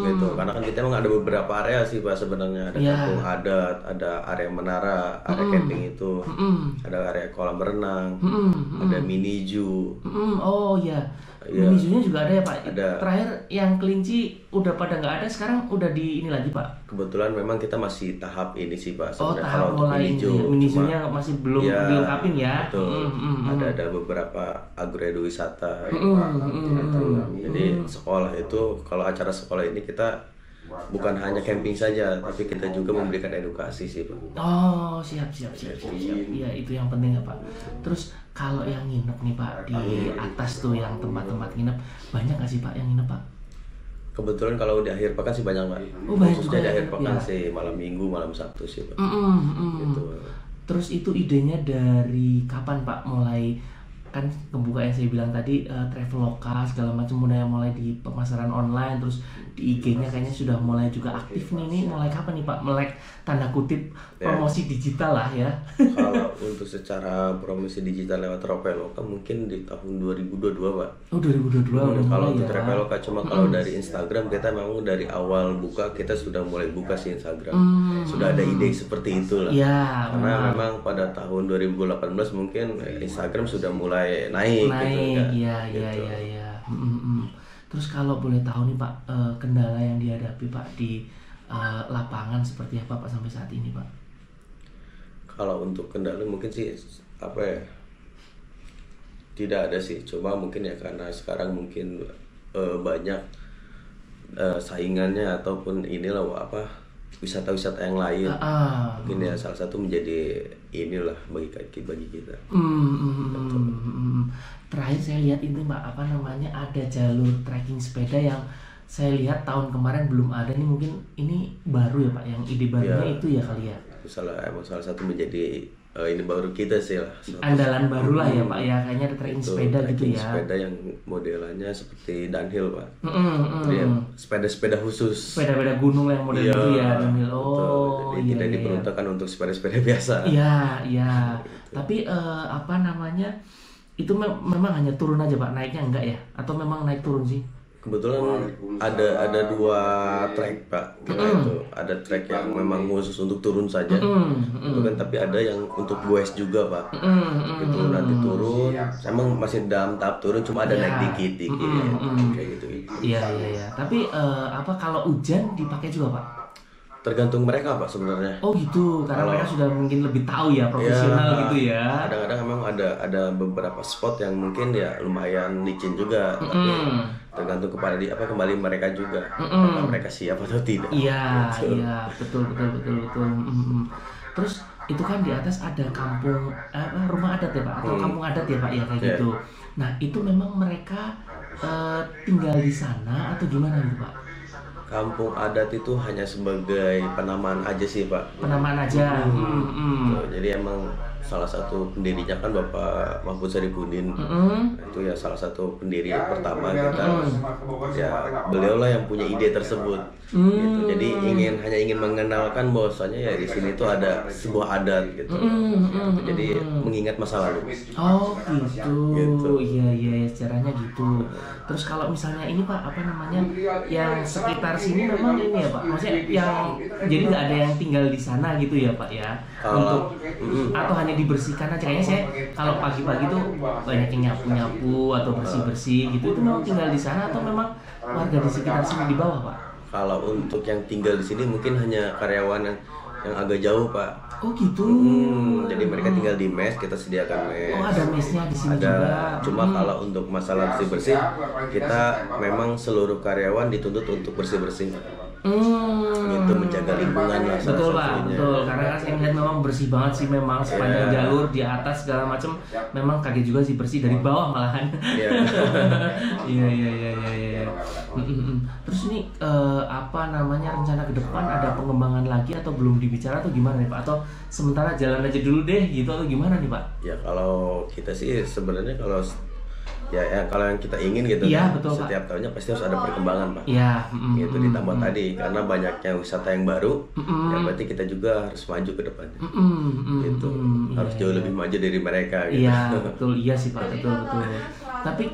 Gitu. Karena kan kita memang ada beberapa area sih Pak sebenarnya. Ada kampung adat, ada area menara, area camping itu, ada area kolam renang, ada mini zoo. Mini zoo-nya juga ada ya Pak? Ada. Terakhir yang kelinci udah pada nggak ada, sekarang udah di ini lagi Pak? Kebetulan memang kita masih tahap ini sih Pak. Tahap mulai mini zoo-nya masih belum dilengkapin ya? Betul. Ada beberapa agrowisata. Jadi sekolah itu, kalau acara sekolah ini kita bukan hanya camping saja, tapi kita juga memberikan edukasi sih Pak. Siap. Iya, itu yang penting ya Pak. Terus kalau yang nginep nih Pak di atas tuh yang tempat-tempat nginep, banyak nggak sih Pak yang nginep Pak? Kebetulan kalau di akhir pekan sih banyak Pak. Khususnya di akhir pekan sih, malam Minggu, malam Sabtu sih Pak. Gitu. Terus itu idenya dari kapan Pak mulai, kan kebuka yang saya bilang tadi, Traveloka segala macam udah mulai di pemasaran online, terus di IG-nya kayaknya sudah mulai juga aktif nih mulai kapan nih Pak melek tanda kutip promosi digital lah ya? Kalau untuk secara promosi digital lewat Traveloka mungkin di tahun 2022 Pak. 2022 udah kalau mulai untuk ya? Traveloka, cuma kalau dari Instagram kita memang dari awal buka kita sudah mulai buka sih Instagram. Sudah ada ide seperti itu lah. Karena memang pada tahun 2018 mungkin Instagram sudah mulai naik gitu kan. Iya. Terus kalau boleh tahu nih Pak, kendala yang dihadapi Pak di lapangan seperti apa Pak sampai saat ini Pak? Kalau untuk kendala mungkin sih tidak ada sih, cuma mungkin ya karena sekarang mungkin banyak saingannya ataupun wisata-wisata yang lain. Mungkin ya salah satu menjadi inilah bagi kita. Terakhir saya lihat ini Mbak, ada jalur trekking sepeda yang saya lihat tahun kemarin belum ada nih, mungkin ini baru ya Pak, yang ide barunya itu ya kali ya? Salah satu menjadi ini baru kita sih lah. Andalan baru lah ya Pak ya, kayaknya ada trekking sepeda gitu ya. Sepeda yang modelannya seperti downhill Pak. Sepeda-sepeda khusus. Sepeda-sepeda gunung yang model gitu ya, downhill. Jadi tidak diperuntukkan untuk sepeda-sepeda biasa. Iya. Tapi itu memang hanya turun aja Pak, naiknya enggak ya? Atau memang naik turun sih? Kebetulan ada dua trek Pak. Itu ada trek yang memang khusus untuk turun saja. Itu kan, tapi ada yang untuk goes juga Pak. Gitu nanti turun. Emang masih dalam tahap turun, cuma ada naik dikit kayak gitu. Iya. Tapi kalau hujan dipakai juga Pak? Tergantung mereka Pak sebenarnya. Oh gitu, karena Kalau- mereka sudah mungkin lebih tahu ya, profesional gitu ya. Kadang-kadang memang ada beberapa spot yang mungkin ya lumayan licin juga, tapi tergantung kepada kembali mereka juga, apakah mereka siap atau tidak. Iya, Gitu. iya, betul. Terus itu kan di atas ada kampung rumah adat ya Pak, atau kampung adat ya Pak ya kayak Iya. gitu. Nah itu memang mereka tinggal di sana atau gimana gitu Pak? Kampung adat itu hanya sebagai penamaan aja sih Pak. Penamaan aja. Tuh, jadi emang salah satu pendirinya kan Bapak Mahfud Saripudin. Itu ya salah satu pendiri yang pertama kita. Ya beliau lah yang punya ide tersebut. Gitu. Jadi hanya ingin mengenalkan bahwasanya ya di sini tuh ada sebuah adat gitu. Jadi mengingat masa lalu. Oh gitu. Gitu. Iya, caranya gitu. Terus kalau misalnya ini Pak, apa namanya, yang sekitar sini memang ini ya Pak, maksudnya yang jadi nggak ada yang tinggal di sana gitu ya Pak ya? Kalau- Atau hanya dibersihkan aja? Kayaknya saya kalau pagi-pagi tuh banyak yang nyapu-nyapu atau bersih-bersih gitu, itu memang tinggal di sana atau memang warga di sekitar sini di bawah Pak? Kalau untuk yang tinggal di sini mungkin hanya karyawan yang agak jauh Pak. Oh gitu. Jadi mereka tinggal di mes, kita sediakan mes. Oh ada mesnya di sini Ada, juga. cuma kalau untuk masalah bersih-bersih, kita memang seluruh karyawan dituntut untuk bersih-bersih. Gitu, menjaga lingkungan lah salah Betul Pak, satunya. betul. Karena kan saya lihat memang bersih banget sih memang sepanjang Iya. jalur di atas segala macam. Memang kaget juga sih bersih dari bawah malahan. Iya. Iya. Terus ini apa namanya, rencana ke depan ada pengembangan lagi atau belum dibicara atau gimana nih Pak? Atau sementara jalan aja dulu deh gitu atau gimana nih Pak? Ya kalau kita sih sebenarnya kalau kalau yang kita ingin gitu Iya, kan, betul, Pak. setiap tahunnya pasti harus ada perkembangan Pak. Iya. Gitu ditambah tadi karena banyaknya wisata yang baru, ya berarti kita juga harus maju ke depannya. Gitu. Harus jauh lebih maju dari mereka gitu. Iya betul, iya sih Pak, betul. Tapi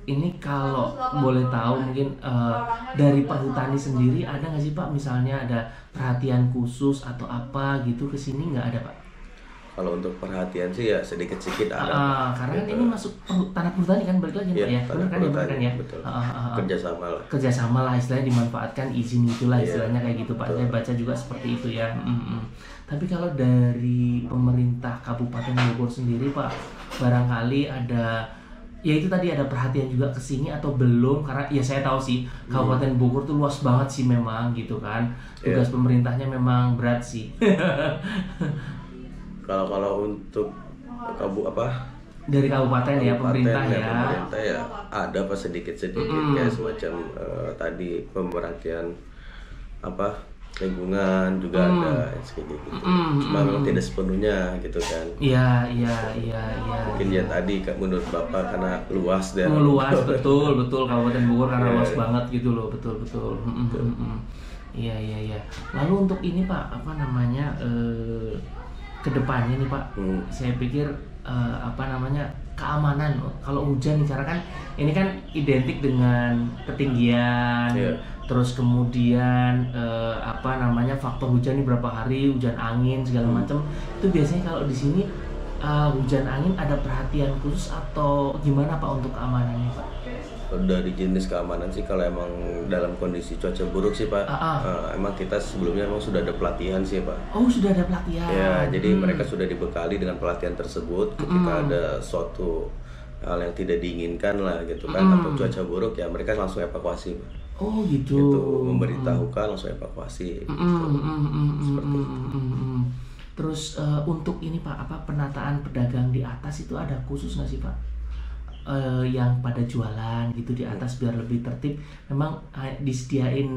ini kalau boleh tahu mungkin dari perhutani sendiri ada nggak sih Pak, misalnya ada perhatian khusus atau apa gitu ke sini, nggak ada Pak? Kalau untuk perhatian sih ya sedikit-sedikit ada. Pak. Karena kan Gitu. ini masuk tanah perhutani kan, balik lagi Iya, Pak ya, tanah benar kan perhutani, ya? betul. Kerjasama lah. Kerjasama lah istilahnya, dimanfaatkan izin itulah Iya, istilahnya kayak gitu Pak. betul. Saya baca juga seperti itu ya. Tapi kalau dari pemerintah Kabupaten Bogor sendiri Pak, barangkali ada, ya itu tadi ada perhatian juga ke sini atau belum? Karena ya saya tahu sih Kabupaten Bogor tuh luas banget sih memang gitu kan. Tugas pemerintahnya memang berat sih. Kalau untuk Dari kabupaten ya, pemerintah ya. pemerintah ya ada apa sedikit-sedikit kayak semacam tadi pemerhatian lingkungan juga ada kayak gitu. Cuma memang tidak sepenuhnya gitu kan. Iya. Mungkin ya tadi menurut Bapak karena luas dan Luas betul Kabupaten Bogor karena luas banget gitu loh, betul. Iya. Lalu untuk ini Pak, apa namanya, kedepannya nih Pak, saya pikir keamanan kalau hujan nih, karena kan ini kan identik dengan ketinggian, terus kemudian faktor hujan ini berapa hari, hujan angin segala macam, itu biasanya kalau di sini hujan angin ada perhatian khusus atau gimana Pak untuk keamanannya Pak? dari jenis keamanan sih kalau emang dalam kondisi cuaca buruk sih Pak, emang kita sebelumnya emang sudah ada pelatihan sih Pak. Oh sudah ada pelatihan. Ya jadi mereka sudah dibekali dengan pelatihan tersebut ketika ada suatu hal yang tidak diinginkan lah gitu kan, atau cuaca buruk ya mereka langsung evakuasi Pak. Oh gitu. Gitu, memberitahukan langsung evakuasi. Seperti itu. Terus untuk ini Pak, penataan pedagang di atas itu ada khusus nggak sih Pak? Yang pada jualan gitu di atas biar lebih tertib, memang disediain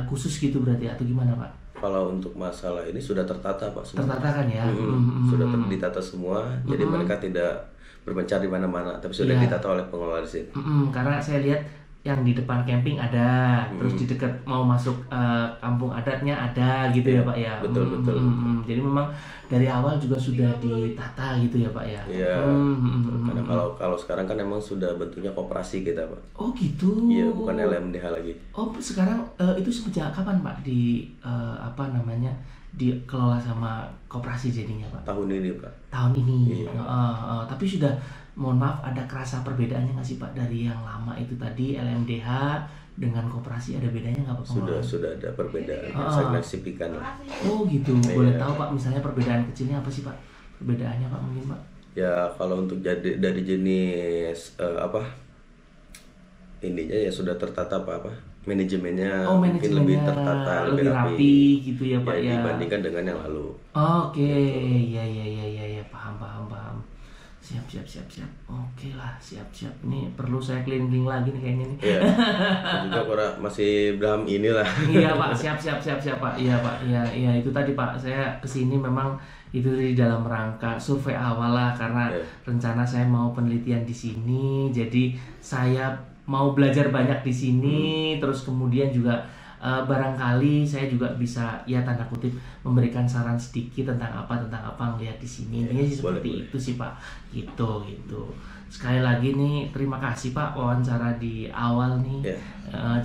khusus gitu berarti atau gimana Pak? Kalau untuk masalah ini sudah tertata Pak. Tertata kan ya? Sudah ditata semua, jadi mereka tidak berpencar di mana-mana, tapi sudah ditata oleh pengelola di sini. Karena saya lihat yang di depan camping ada, terus di dekat mau masuk kampung adatnya ada gitu ya Pak ya. Betul. Jadi memang dari awal juga sudah ditata gitu ya Pak ya. Iya. Karena kalau sekarang kan emang sudah bentuknya koperasi kita Pak. Oh gitu. Iya, bukan LMDH lagi. Oh sekarang itu sejak kapan Pak dikelola sama koperasi jadinya Pak? Tahun ini Pak. Tahun ini. Iya. Tapi sudah, mohon maaf, ada kerasa perbedaannya nggak sih Pak dari yang lama itu tadi LMDH dengan koperasi ada bedanya nggak Pak? Sudah ada perbedaan yang sangat signifikan lah. Oh gitu, boleh tahu Pak misalnya perbedaan kecilnya apa sih Pak? Perbedaannya Pak mungkin Pak? Ya kalau untuk dari jenis ininya ya sudah tertata manajemennya mungkin lebih tertata, lebih rapi gitu ya Pak ya. Dibandingkan dengan yang lalu. Oke, ya paham. Siap. Oke lah, siap. Ini perlu saya cleaning lagi nih kayaknya nih. Iya. Juga kurang masih dalam inilah. Iya Pak, siap Pak. Iya Pak, iya itu tadi Pak. Saya kesini memang itu di dalam rangka survei awal lah karena rencana saya mau penelitian di sini. Jadi saya mau belajar banyak di sini, terus kemudian juga barangkali saya juga bisa ya tanda kutip memberikan saran sedikit tentang apa ngelihat di sini. Intinya sih seperti itu sih Pak. Gitu. Sekali lagi nih terima kasih Pak wawancara di awal nih.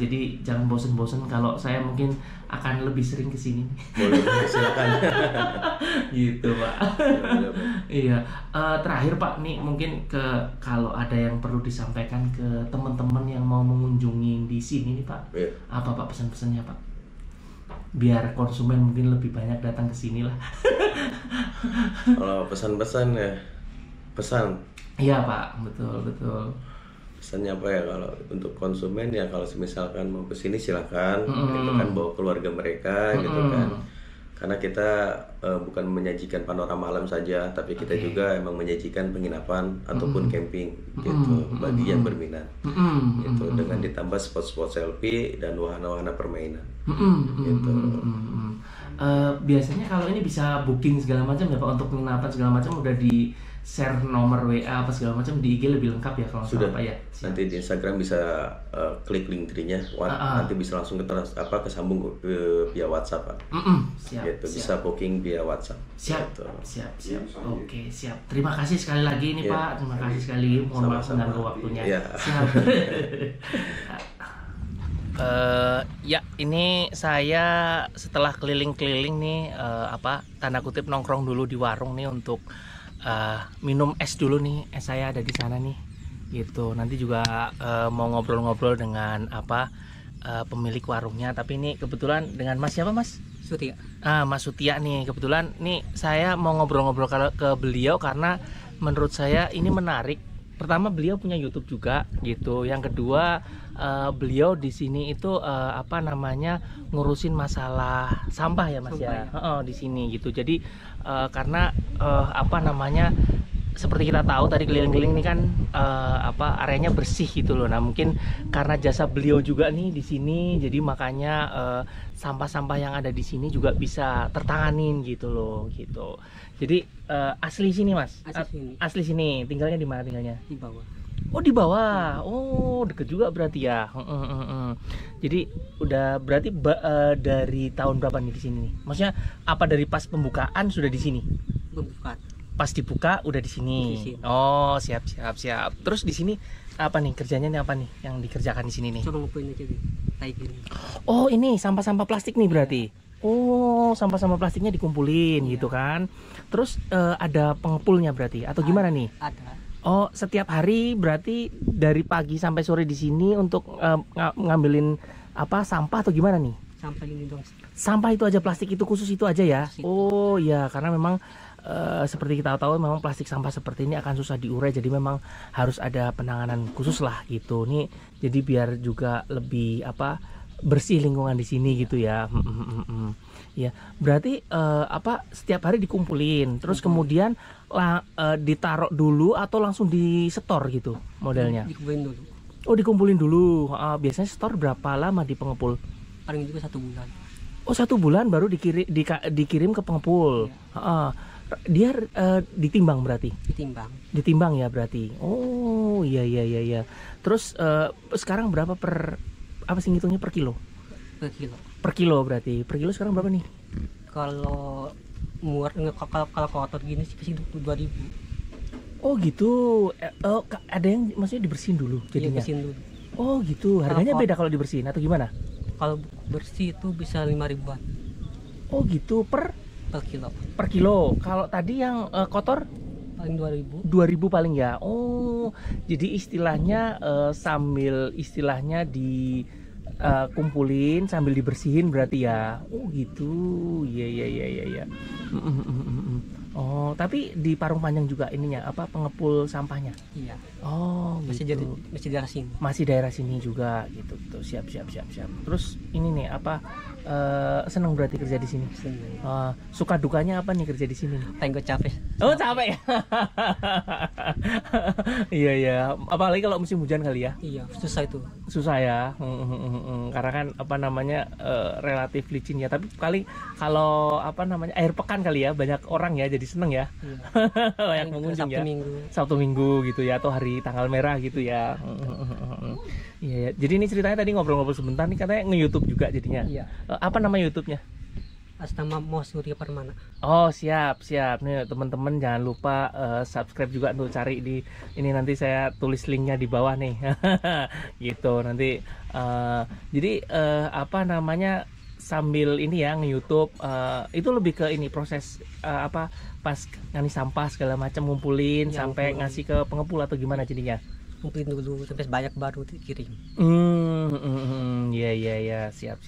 Jadi jangan bosen-bosen kalau saya mungkin akan lebih sering kesini. Boleh, silakan. Gitu Pak. Iya. Terakhir Pak nih mungkin kalau ada yang perlu disampaikan ke teman-teman yang mau mengunjungi di sini nih Pak. Apa Pak pesan-pesannya Pak? Biar konsumen mungkin lebih banyak datang ke sini lah. Kalau pesan-pesan ya pesan. Iya Pak, betul. Pesannya apa ya kalau untuk konsumen ya kalau misalkan mau kesini silakan, gitu kan bawa keluarga mereka, gitu kan. Karena kita bukan menyajikan panorama alam saja, tapi kita juga emang menyajikan penginapan ataupun camping, gitu bagi yang berminat, gitu dengan ditambah spot-spot selfie dan wahana-wahana permainan, gitu. Biasanya kalau ini bisa booking segala macam ya Pak untuk penginapan segala macam udah di share nomor WA apa segala macam di IG lebih lengkap ya kalau sudah Pak ya. Nanti di Instagram bisa klik link tree-nya, nanti bisa langsung kesambung via WhatsApp Pak. Siap, gitu, bisa booking via WhatsApp. Siap. Gitu. Siap. Oke, siap. Terima kasih sekali lagi nih Pak. Terima kasih sekali. Mohon maaf mengganggu waktunya. Siap. Ya ini saya setelah keliling-keliling nih tanda kutip nongkrong dulu di warung nih untuk minum es dulu nih. Es saya ada di sana nih gitu. Nanti juga mau ngobrol-ngobrol dengan pemilik warungnya. Tapi ini kebetulan dengan Mas siapa Mas? Sutia. Mas Sutia nih kebetulan nih saya mau ngobrol-ngobrol ke beliau karena menurut saya ini menarik. Pertama beliau punya YouTube juga gitu. Yang kedua beliau di sini itu ngurusin masalah sampah ya Mas ya. Di sini gitu. Jadi karena seperti kita tahu tadi keliling-keliling ini kan areanya bersih gitu loh. Nah mungkin karena jasa beliau juga nih di sini, jadi makanya sampah-sampah yang ada di sini juga bisa tertanganin gitu loh gitu. Jadi asli sini Mas? Asli sini. Tinggalnya di mana tinggalnya? Di bawah. Oh di bawah. Oh deket juga berarti ya. Jadi udah berarti dari tahun berapa nih di sini nih? Maksudnya apa dari pas pembukaan sudah di sini? Membuka. Pas dibuka udah di sini. Oh siap. Terus di sini apa nih kerjanya nih apa nih yang dikerjakan di sini nih? Coba ngumpulin aja nih. Oh ini sampah-sampah plastik nih berarti. Oh sampah-sampah plastiknya dikumpulin gitu kan. Terus ada pengepulnya berarti atau gimana nih? Ada. Oh setiap hari berarti dari pagi sampai sore di sini untuk ngambilin sampah atau gimana nih? Sampah ini dong. Sampah itu aja, plastik itu khusus itu aja ya? Oh ya karena memang seperti kita tahu memang plastik sampah seperti ini akan susah diurai, jadi memang harus ada penanganan khusus lah gitu nih. Jadi biar juga lebih bersih lingkungan di sini gitu ya. Ya berarti setiap hari dikumpulin, terus kemudian ditaruh dulu atau langsung di setor gitu modelnya? Dikumpulin dulu. Oh dikumpulin dulu. Biasanya setor berapa lama di pengepul? Paling juga 1 bulan. Oh 1 bulan baru dikirim ke pengepul. Dia ditimbang berarti? Ditimbang ya berarti. Oh iya. Terus sekarang berapa ngitungnya per kilo? Per kilo berarti. Per kilo sekarang berapa nih? Kalau kalau kotor gini sih pasti 2.000. Oh gitu. Ada yang maksudnya dibersihin dulu jadinya? Iya, bersihin dulu. Oh gitu. Harganya beda kalau dibersihin atau gimana? Kalau bersih itu bisa 5.000-an. Oh gitu per kilo. Per kilo. Kalau tadi yang kotor paling 2.000. 2.000 paling ya. Oh, jadi istilahnya sambil istilahnya kumpulin sambil dibersihin berarti ya. Oh gitu. Iya. Oh, tapi di Parung Panjang juga ininya apa pengepul sampahnya? Iya. Oh, Masih gitu. masih daerah sini. Masih daerah sini juga gitu. Tuh, siap. Terus ini nih apa seneng berarti kerja di sini? Senang. Suka dukanya apa nih kerja di sini? Tengok capek. Oh, capek ya. Iya. Apalagi kalau musim hujan kali ya. Iya, susah itu. Susah ya. Karena kan apa namanya relatif licin ya. Tapi kali kalau apa namanya air pekan kali ya banyak orang ya jadi seneng ya. Iya. Banyak pengunjung ya. Sabtu Minggu gitu ya atau hari tanggal merah gitu ya. Iya. Jadi ini ceritanya tadi ngobrol-ngobrol sebentar nih katanya nge-YouTube juga jadinya. Iya. Apa nama YouTube-nya? Atas nama Mo Surya Permana. Oh siap nih teman-teman jangan lupa subscribe juga untuk cari di ini nanti saya tulis linknya di bawah nih gitu nanti jadi apa namanya sambil ini ya nge-YouTube itu lebih ke ini proses apa pas ngani sampah segala macam ngumpulin Ya, sampai ngumpulin. ngasih ke pengepul atau gimana jadinya? Kumpulin dulu sampai banyak baru dikirim. Iya siap.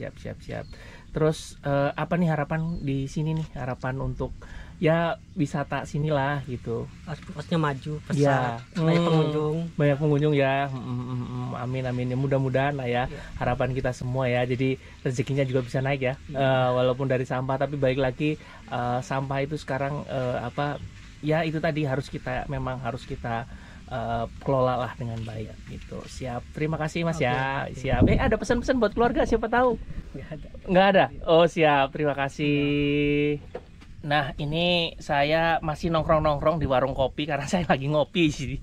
Terus apa nih harapan di sini nih harapan untuk ya wisata sinilah gitu. Harusnya maju, Ya, pesat, banyak pengunjung. banyak pengunjung ya. Amin ya mudah-mudahan lah ya harapan kita semua ya. Jadi rezekinya juga bisa naik ya. Walaupun dari sampah tapi balik lagi sampah itu sekarang apa ya itu tadi memang harus kita kelola lah dengan baik gitu. Siap. Terima kasih Mas ya. Siap. Ada pesan-pesan buat keluarga siapa tahu? Nggak ada. Oh siap. Terima kasih. Nah ini saya masih nongkrong di warung kopi karena saya lagi ngopi sih.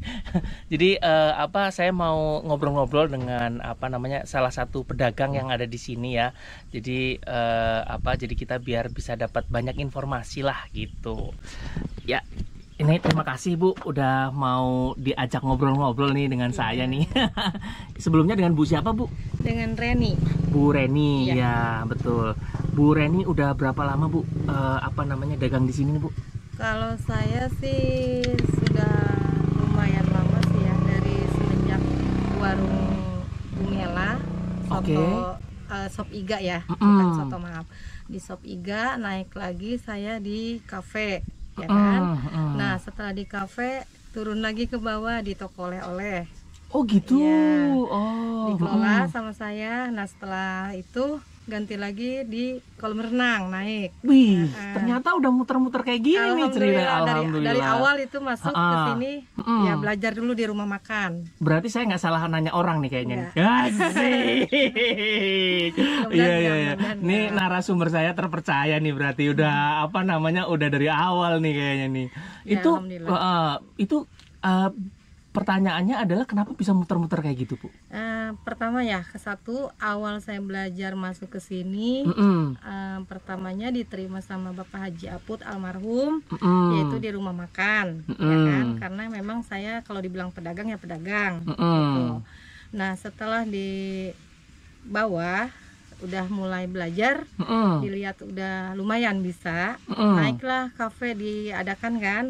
Jadi apa saya mau ngobrol-ngobrol dengan apa namanya salah satu pedagang yang ada di sini ya. Jadi jadi kita biar bisa dapat banyak informasi lah gitu. Ya. Ini terima kasih Bu udah mau diajak ngobrol-ngobrol nih dengan saya nih. Sebelumnya dengan Bu siapa Bu? Dengan Reni. Bu Reni Iya. ya betul. Bu Reni udah berapa lama Bu apa namanya dagang di sini nih Bu? Kalau saya sih sudah lumayan lama sih ya dari semenjak warung Bungela, Oke. Sop Iga ya, bukan soto maaf. Di Sop Iga naik lagi saya di kafe. Ya kan? Nah setelah di kafe turun lagi ke bawah di toko oleh-oleh. Oh gitu. Ya, Oh. dikelola sama saya. Nah setelah itu ganti lagi di kolam renang naik. Wih, ternyata udah muter-muter kayak gini nih cerita. Alhamdulillah. Dari awal itu masuk ke sini ya belajar dulu di rumah makan. Berarti saya nggak salah nanya orang nih kayaknya. Nggak. Asik. Iya. Mudah-mudahan. Nih narasumber saya terpercaya nih berarti udah apa namanya udah dari awal nih kayaknya nih. Ya, Itu pertanyaannya adalah kenapa bisa muter-muter kayak gitu Bu? Pertama ya satu awal saya belajar masuk ke sini. Pertamanya diterima sama Bapak Haji Aput almarhum, yaitu di rumah makan, ya kan? Karena memang saya kalau dibilang pedagang ya pedagang. Gitu. Nah setelah di bawah udah mulai belajar, dilihat udah lumayan bisa, naiklah kafe diadakan kan.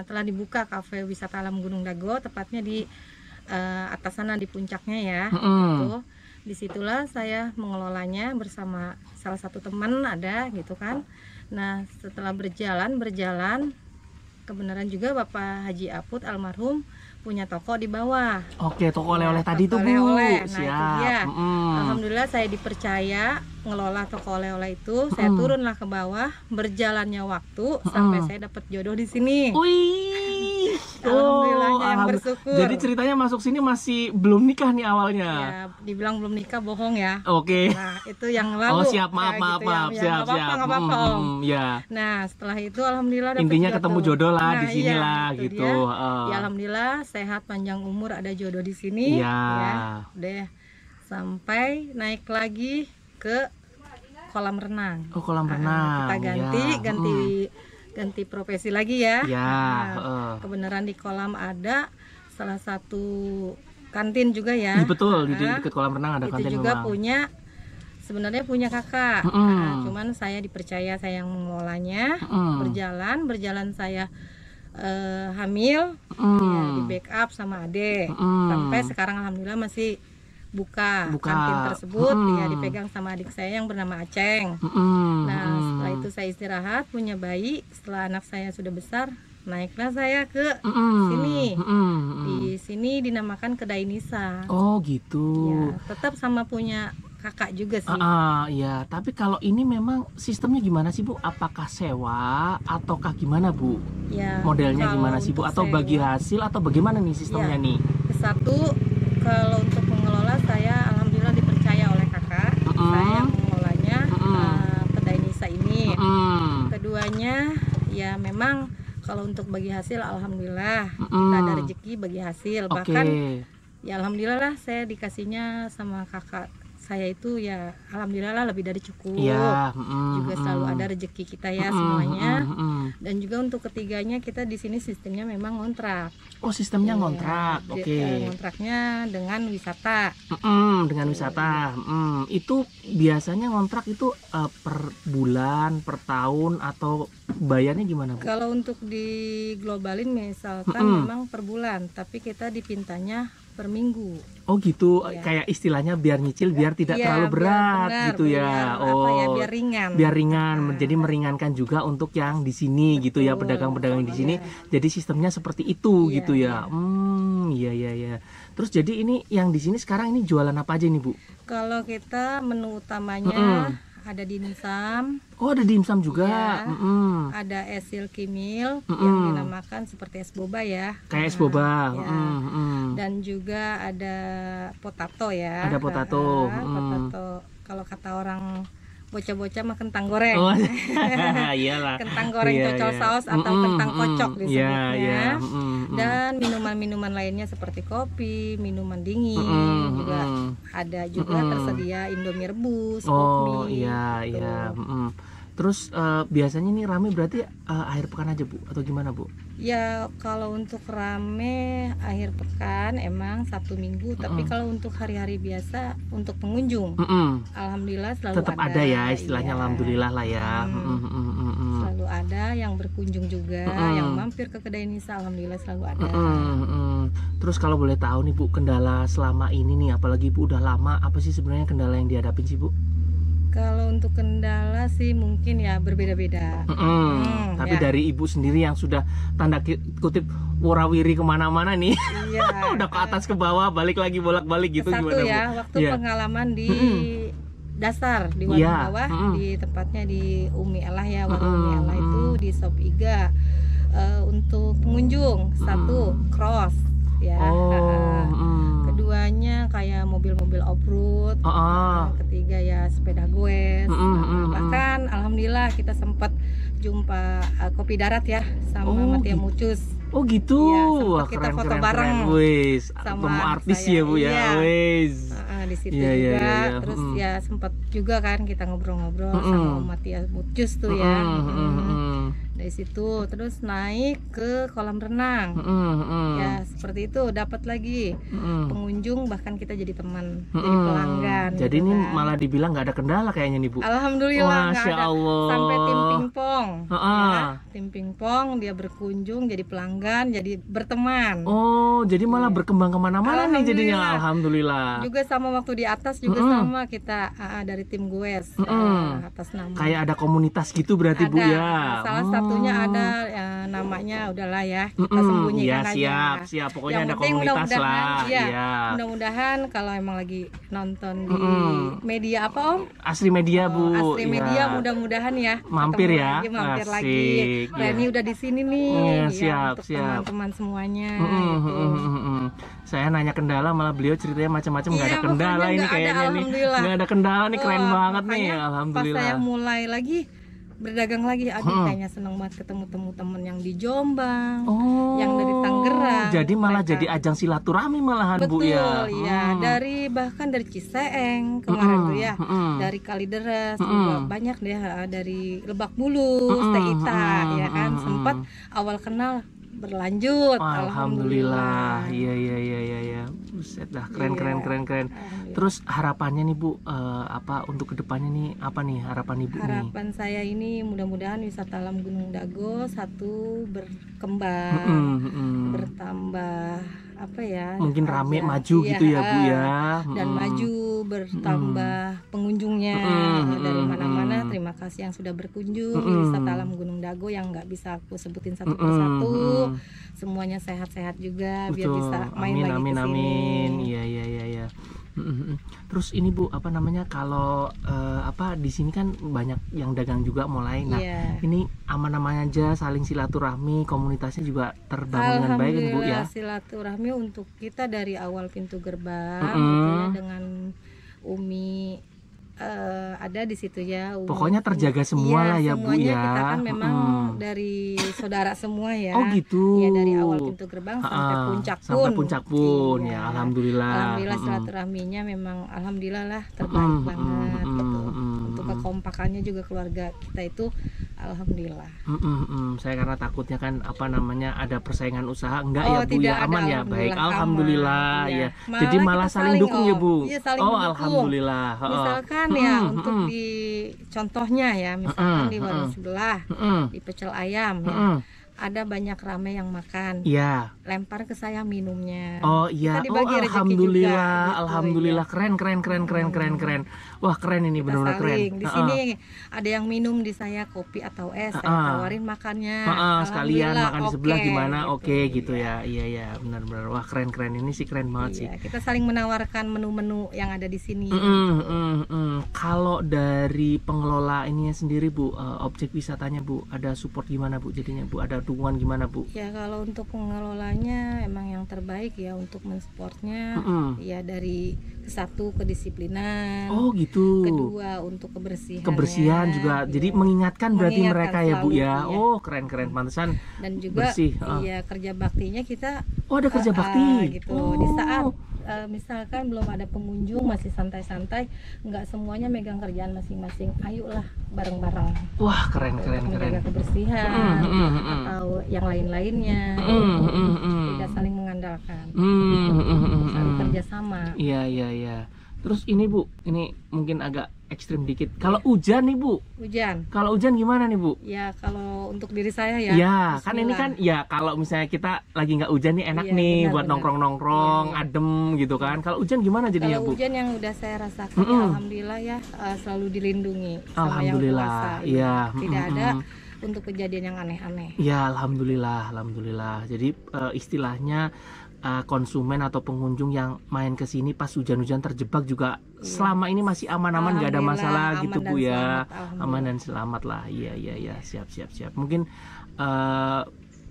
Telah dibuka kafe wisata alam Gunung Dago, tepatnya di atas sana di puncaknya ya. Gitu. Disitulah saya mengelolanya bersama salah satu teman ada gitu kan. Nah setelah berjalan kebenaran juga Bapak Haji Aput almarhum punya toko di bawah. Oke, toko oleh-oleh tadi tuh Bu. Oleh-oleh. Nah, Siap. itu dia. Alhamdulillah saya dipercaya ngelola toko oleh-oleh itu. Saya turunlah ke bawah, berjalannya waktu sampai saya dapat jodoh di sini. Wih. Alhamdulillahnya yang bersyukur. Jadi ceritanya masuk sini masih belum nikah nih awalnya. Ya, dibilang belum nikah bohong ya. Oke. Nah, itu yang lalu. Oh, siap, maaf. Siap. Nggak apa-apa, Om. Ya. Nah, setelah itu alhamdulillah dapat Intinya ketemu jodoh lah di sini iya, lah itu gitu. dia. Ya alhamdulillah sehat panjang umur ada jodoh di sini. Iya. Ya, udah sampai naik lagi ke kolam renang. Oh, kolam renang. Kita ganti profesi lagi ya. Ya. Kebenaran di kolam ada salah satu kantin juga ya. Betul, di dekat kolam renang ada kantin itu juga memang. sebenarnya punya kakak. Nah, cuman saya dipercaya saya yang mengelolanya. Berjalan saya hamil, ya, di backup sama ade. Sampai sekarang alhamdulillah masih buka. Buka. Kantin tersebut ya dipegang sama adik saya yang bernama Aceng. Nah, setelah itu saya istirahat, punya bayi. Setelah anak saya sudah besar, naiklah saya ke sini. Di sini dinamakan Kedai Nisa. Oh gitu. Ya, tetap sama punya kakak juga sih. Iya. Tapi kalau ini memang sistemnya gimana sih Bu? Apakah sewa ataukah gimana Bu? Ya, Modelnya kalau gimana sih Bu? untuk Atau bagi sewa, hasil atau bagaimana nih sistemnya nih? satu, kalau untuk mengelola saya alhamdulillah dipercaya oleh kakak. Saya yang mengelolanya Kedai Nisa ini. Keduanya ya memang kalau untuk bagi hasil alhamdulillah kita ada rezeki bagi hasil. Bahkan ya alhamdulillah lah saya dikasihnya sama kakak saya itu ya alhamdulillah lah lebih dari cukup. Juga selalu ada rezeki kita ya semuanya. Dan juga untuk ketiganya kita di sini sistemnya memang ngontrak. Oh, sistemnya ngontrak. Ngontraknya dengan wisata. Dengan wisata. Itu biasanya ngontrak itu per bulan, per tahun atau bayarnya gimana Bu? Kalau untuk di globalin misalkan memang per bulan, tapi kita dipintanya per minggu. Oh gitu, kayak istilahnya biar nyicil biar tidak terlalu berat gitu ya. Biar ringan. Biar ringan, jadi meringankan juga untuk yang di sini gitu ya, pedagang-pedagang di sini. Jadi sistemnya seperti itu gitu ya. Iya. Terus jadi ini yang di sini sekarang ini jualan apa aja nih Bu? Kalau kita menu utamanya ada dimsum. Oh, ada dimsum juga. Ada es silky milk yang dinamakan seperti es boba ya. Kayak es boba. Dan juga ada potato ya. Ada potato. Potato. Kalau kata orang bocah-bocah mah kentang goreng. Oh, iyalah. Kentang goreng cocol saus atau kentang kocok disebutnya. Dan minuman-minuman lainnya seperti kopi, minuman dingin juga ada juga tersedia Indomie rebus, kopi. Iya. Terus biasanya nih rame berarti akhir pekan aja Bu atau gimana Bu? Ya kalau untuk rame akhir pekan emang Sabtu Minggu, tapi kalau untuk hari-hari biasa untuk pengunjung alhamdulillah selalu tetap ada ya istilahnya. Alhamdulillah lah ya. Selalu ada yang berkunjung juga, yang mampir ke Kedai Nisa alhamdulillah selalu ada. Terus kalau boleh tahu nih Bu, kendala selama ini nih, apalagi Bu udah lama, apa sih sebenarnya kendala yang dihadapin sih Bu? Kalau untuk kendala sih mungkin ya berbeda-beda. Tapi dari Ibu sendiri yang sudah tanda kutip warawiri kemana-mana nih, udah ke atas ke bawah, balik lagi bolak-balik gitu satu gimana ya, Bu? waktu pengalaman di dasar di warung bawah, di tempatnya di Umi Elah ya, warung Umi Elah itu di Sop Iga. Untuk pengunjung satu cross ya. Keduanya kayak mobil-mobil off-road. Ketiga ya sepeda goes. Bahkan alhamdulillah kita sempat jumpa kopi darat ya sama Matia Mucus. Oh gitu. Ya, sempat kita foto bareng. Sama artis ya Bu ya. Di situ juga. Terus ya sempat juga kan kita ngobrol-ngobrol sama Matia Mucus tuh ya. Dari situ terus naik ke kolam renang. Ya seperti itu, dapat lagi pengunjung, bahkan kita jadi teman, jadi pelanggan. Jadi gitu ini kan. malah dibilang nggak ada kendala kayaknya nih Bu. Alhamdulillah nggak ada. Allah. Sampai tim pingpong. Tim pingpong dia berkunjung jadi pelanggan, jadi berteman. Oh, jadi malah berkembang kemana-mana nih jadinya. Alhamdulillah. Juga sama waktu di atas juga sama kita dari tim goes atas nama. Kayak ada komunitas gitu berarti Bu ya. Salah satunya ada namanya udahlah ya kita sembunyikan aja. Siap. Pokoknya yang ada komunitas lah. Mudah-mudahan kalau emang lagi nonton di media apa Om? Asri Media Bu. Asri Media mudah-mudahan ya. Mampir ya. Mampir lagi. Reni udah di sini nih. Siap. Teman-teman semuanya. Saya nanya kendala malah beliau ceritanya macam-macam, nggak ada kendala ini kayaknya nih. Nggak ada kendala nih, keren banget nih. Alhamdulillah. Pas saya mulai lagi berdagang lagi, kayaknya seneng banget ketemu teman yang di Jombang, yang dari Tangerang. Jadi malah jadi ajang silaturahmi malahan Bu ya. Betul ya, bahkan dari Ciseeng kemarin tuh ya, dari Kalideres juga banyak deh, dari Lebak Bulus, Teita ya kan, sempat awal kenal berlanjut. Alhamdulillah. Iya. Buset dah, keren. Terus harapannya nih Bu, apa untuk kedepannya nih, apa nih harapan Ibu nih? Harapan saya ini mudah-mudahan wisata alam Gunung Dago satu berkembang, bertambah apa ya? Mungkin rame aja. maju gitu ya Bu ya. Dan maju bertambah pengunjungnya dari mana-mana. Terima kasih yang sudah berkunjung di wisata alam Gunung Dago yang nggak bisa aku sebutin satu persatu. Semuanya sehat-sehat juga biar bisa main lagi ke sini. Amin. Iya. Terus ini Bu, apa namanya, kalau di sini kan banyak yang dagang juga mulai. Nah, ini aman-aman aja, saling silaturahmi, komunitasnya juga terbangun dengan baik Bu ya. Silaturahmi untuk kita dari awal pintu gerbang gitu ya, dengan Umi ada di situ ya. Pokoknya terjaga semua lah ya Bu ya. Kita kan memang dari saudara semua ya. Oh gitu. Ya dari awal pintu gerbang sampai puncak pun. Sampai puncak pun ya. Alhamdulillah. Alhamdulillah silaturahminya memang alhamdulillah lah terbaik banget gitu. Untuk kekompakannya juga keluarga kita itu alhamdulillah. Saya karena takutnya kan ada persaingan usaha, enggak ya Bu ya, aman ya, baik alhamdulillah ya. Jadi malah saling dukung ya Bu. Iya, saling dukung. Alhamdulillah. Misalkan ya untuk di contohnya ya, misalkan di warung sebelah di pecel ayam ya, ada banyak rame yang makan. Iya. Lempar ke saya minumnya. Oh iya. Alhamdulillah. Juga, alhamdulillah. Ya. Keren. Wah, keren ini, benar-benar keren. Di sini ada yang minum di saya kopi atau es, saya tawarin makannya. Sekalian makan di sebelah gimana? Oke, gitu ya. Iya, benar-benar. Wah, keren. Ini sih keren banget sih. Kita saling menawarkan menu-menu yang ada di sini. Kalau dari pengelola ininya sendiri Bu, objek wisatanya Bu, ada support gimana Bu jadinya Bu? Ada dukungan gimana Bu? Ya kalau untuk pengelolanya emang yang terbaik ya untuk mensupportnya ya dari satu kedisiplinan. Oh gitu. Kedua untuk kebersihan. Kebersihan juga. Ya. Jadi mengingatkan berarti mereka ya Bu ya. Oh keren pantesan. Dan juga bersih. Iya kerja baktinya kita. Oh ada kerja bakti. Gitu. Di saat misalkan belum ada pengunjung masih santai-santai, nggak semuanya megang kerjaan masing-masing. Ayolah bareng-bareng. Wah keren. Menjaga kebersihan atau yang lain-lainnya. Tidak saling mengandalkan. Saling kerjasama. Iya. Terus ini Bu, ini mungkin agak ekstrim dikit. Kalau hujan nih Bu. Kalau hujan gimana nih Bu? Ya kalau untuk diri saya ya. Ya kan ini kan ya kalau misalnya kita lagi nggak hujan nih enak nih buat nongkrong adem gitu kan. Kalau hujan gimana jadinya Bu? Kalau hujan yang udah saya rasakan ya, alhamdulillah ya selalu dilindungi. Alhamdulillah. Sama yang Iya. Tidak ada untuk kejadian yang aneh-aneh. Ya alhamdulillah. Jadi istilahnya konsumen atau pengunjung yang main ke sini pas hujan-hujan terjebak juga selama ini masih aman-aman, nggak ada masalah gitu Bu ya. Aman dan selamat lah. Iya. Siap. Mungkin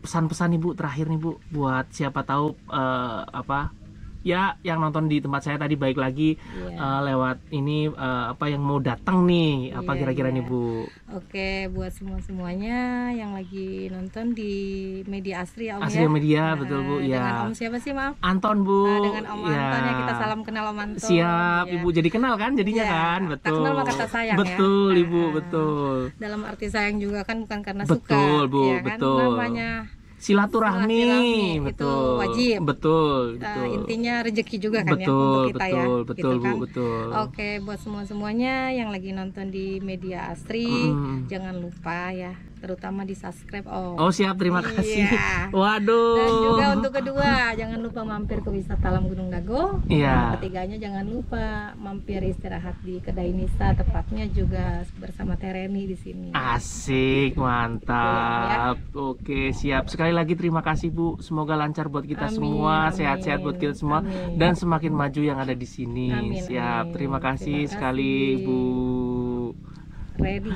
pesan-pesan Ibu terakhir nih Bu buat siapa tahu ya yang nonton di tempat saya tadi baik lagi lewat ini yang mau datang nih kira-kira nih Bu. Oke, buat semuanya yang lagi nonton di Media Asri ya Om Asri Media betul Bu ya. Dengan Om siapa sih maaf? Anton Bu. Dengan Om Anton ya, kita salam kenal Om Anton. Siap Ibu, jadi kenal kan jadinya kan. Betul. Tak kenal maka kata sayang betul, ya. Ibu betul. Dalam arti sayang juga kan bukan karena betul, suka. Bu, ya kan? betul. Namanya silaturahmi itu wajib. Betul. Intinya rezeki juga kan ya untuk kita ya. Betul gitu kan? Bu, betul. Oke, buat semuanya yang lagi nonton di Media Asri, jangan lupa ya, terutama di subscribe Oh siap, terima kasih. Waduh. Dan juga untuk kedua, jangan lupa mampir ke wisata alam Gunung Dago. Iya. Ketiganya jangan lupa mampir istirahat di Kedai Nisa, tepatnya juga bersama Tereni di sini. Asik, mantap. Oke, siap. Sekali lagi terima kasih Bu. Semoga lancar buat kita semua, sehat-sehat buat kita semua, dan semakin maju yang ada di sini. Siap. Terima kasih sekali Bu. Ready.